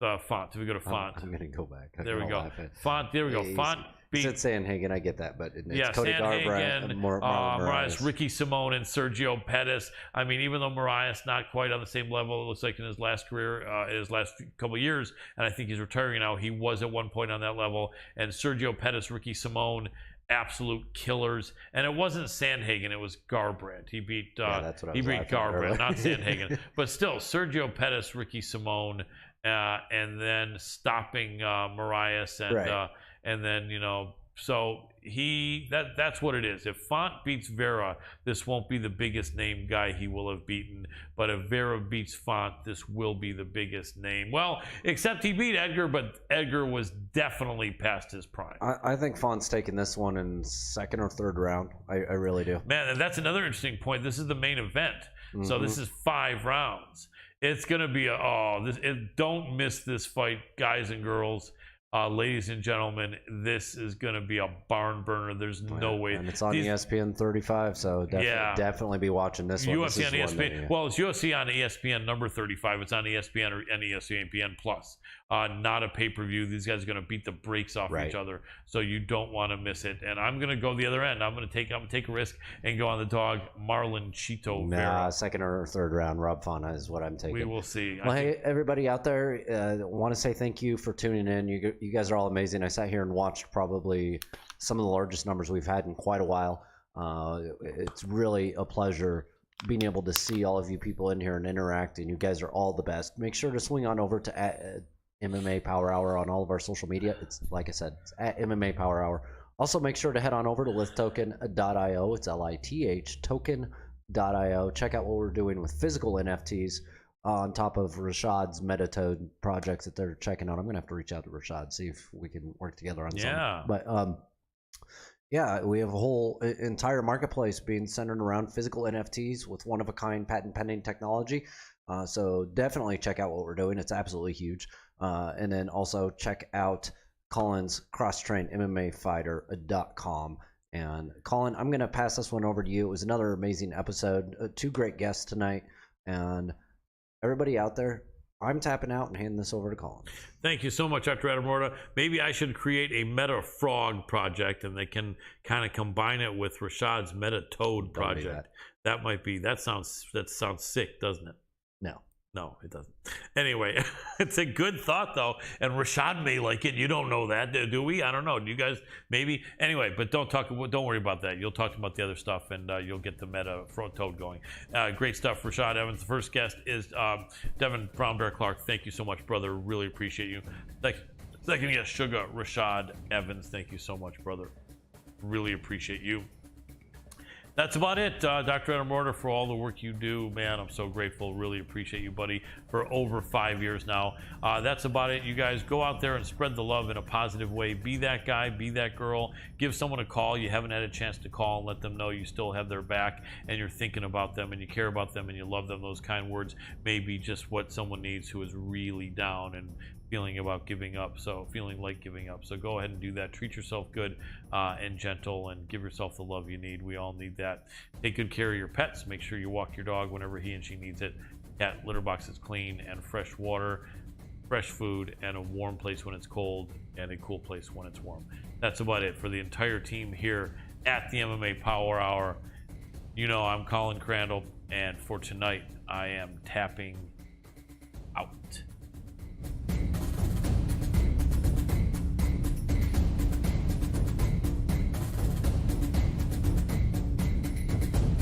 Font? If we go to Font, I'm gonna go back. There we go. Font. There we go. Font. It's Sandhagen, I get that, but it's Cody Sandhagen, Marias, Ricky Simone, and Sergio Pettis. I mean, even though Marias not quite on the same level, it looks like in his last career, in his last couple of years, and I think he's retiring now. He was at one point on that level. And Sergio Pettis, Ricky Simone, absolute killers. And it wasn't Sandhagen, it was Garbrandt. He beat Garbrandt, not Sandhagen. But still, Sergio Pettis, Ricky Simone, and then stopping Marias and then, so that's what it is. If Font beats Vera, this won't be the biggest name guy he will have beaten. But if Vera beats Font, this will be the biggest name. Well, except he beat Edgar, but Edgar was definitely past his prime. I think Font's taking this one in 2nd or 3rd round. I really do. Man, and that's another interesting point. This is the main event. So this is 5 rounds. It's going to be don't miss this fight, guys and girls. Ladies and gentlemen, this is going to be a barn burner. There's no way. And it's on ESPN 35, so definitely be watching this one. UFC on ESPN. Well, it's UFC on ESPN number 35. It's on ESPN and ESPN Plus. Not a pay-per-view. These guys are going to beat the brakes off each other, so you don't want to miss it. And I'm going to go the other end. I'm going to take a risk and go on the dog Marlon Cheeto Vera. 2nd or 3rd round, Rob Font is what I'm taking. We will see. Well, hey, everybody out there, want to say thank you for tuning in. You guys are all amazing. I sat here and watched probably some of the largest numbers we've had in quite a while. It's really a pleasure being able to see all of you people in here and interact, and you guys are all the best. Make sure to swing on over to MMA Power Hour on all of our social media. It's, like I said, it's at MMA Power Hour. Also, make sure to head on over to lithtoken.io. It's LITH token.io. Check out what we're doing with physical NFTs on top of Rashad's Metatoad projects that they're checking out. I'm going to have to reach out to Rashad, see if we can work together on something. But we have a whole entire marketplace being centered around physical NFTs with one-of-a-kind patent-pending technology. So definitely check out what we're doing. It's absolutely huge. And then also check out Colin's cross-train MMA fighter.com. And Colin, I'm going to pass this one over to you. It was another amazing episode. 2 great guests tonight. And everybody out there, I'm tapping out and handing this over to Colin. Thank you so much, Dr. Adam Roorda. Maybe I should create a Meta Frog project, and they can kind of combine it with Rashad's Meta Toad project. That sounds sick, doesn't it? No, it doesn't. Anyway, it's a good thought, though. And Rashad may like it. You don't know that, do we? I don't know. Do you guys? Maybe. Anyway, but don't worry about that. You'll talk about the other stuff, and you'll get the Meta Frog Toad going. Great stuff, Rashad Evans. The first guest is Devin Brown Bear Clark. Thank you so much, brother. Really appreciate you. Second guest, Sugar Rashad Evans. Thank you so much, brother. Really appreciate you. That's about it, Dr. Adam Roorda, for all the work you do. Man, I'm so grateful. Really appreciate you, buddy, for over 5 years now. That's about it. You guys go out there and spread the love in a positive way. Be that guy, be that girl. Give someone a call. You haven't had a chance to call and let them know you still have their back and you're thinking about them and you care about them and you love them. Those kind words may be just what someone needs who is really down and feeling like giving up. So go ahead and do that. Treat yourself good and gentle, and give yourself the love you need. We all need that. Take good care of your pets. Make sure you walk your dog whenever he and she needs it. Cat litter box is clean, and fresh water, fresh food, and a warm place when it's cold, and a cool place when it's warm. That's about it for the entire team here at the MMA Power Hour. You know, I'm Colin Crandall, and for tonight I am tapping out.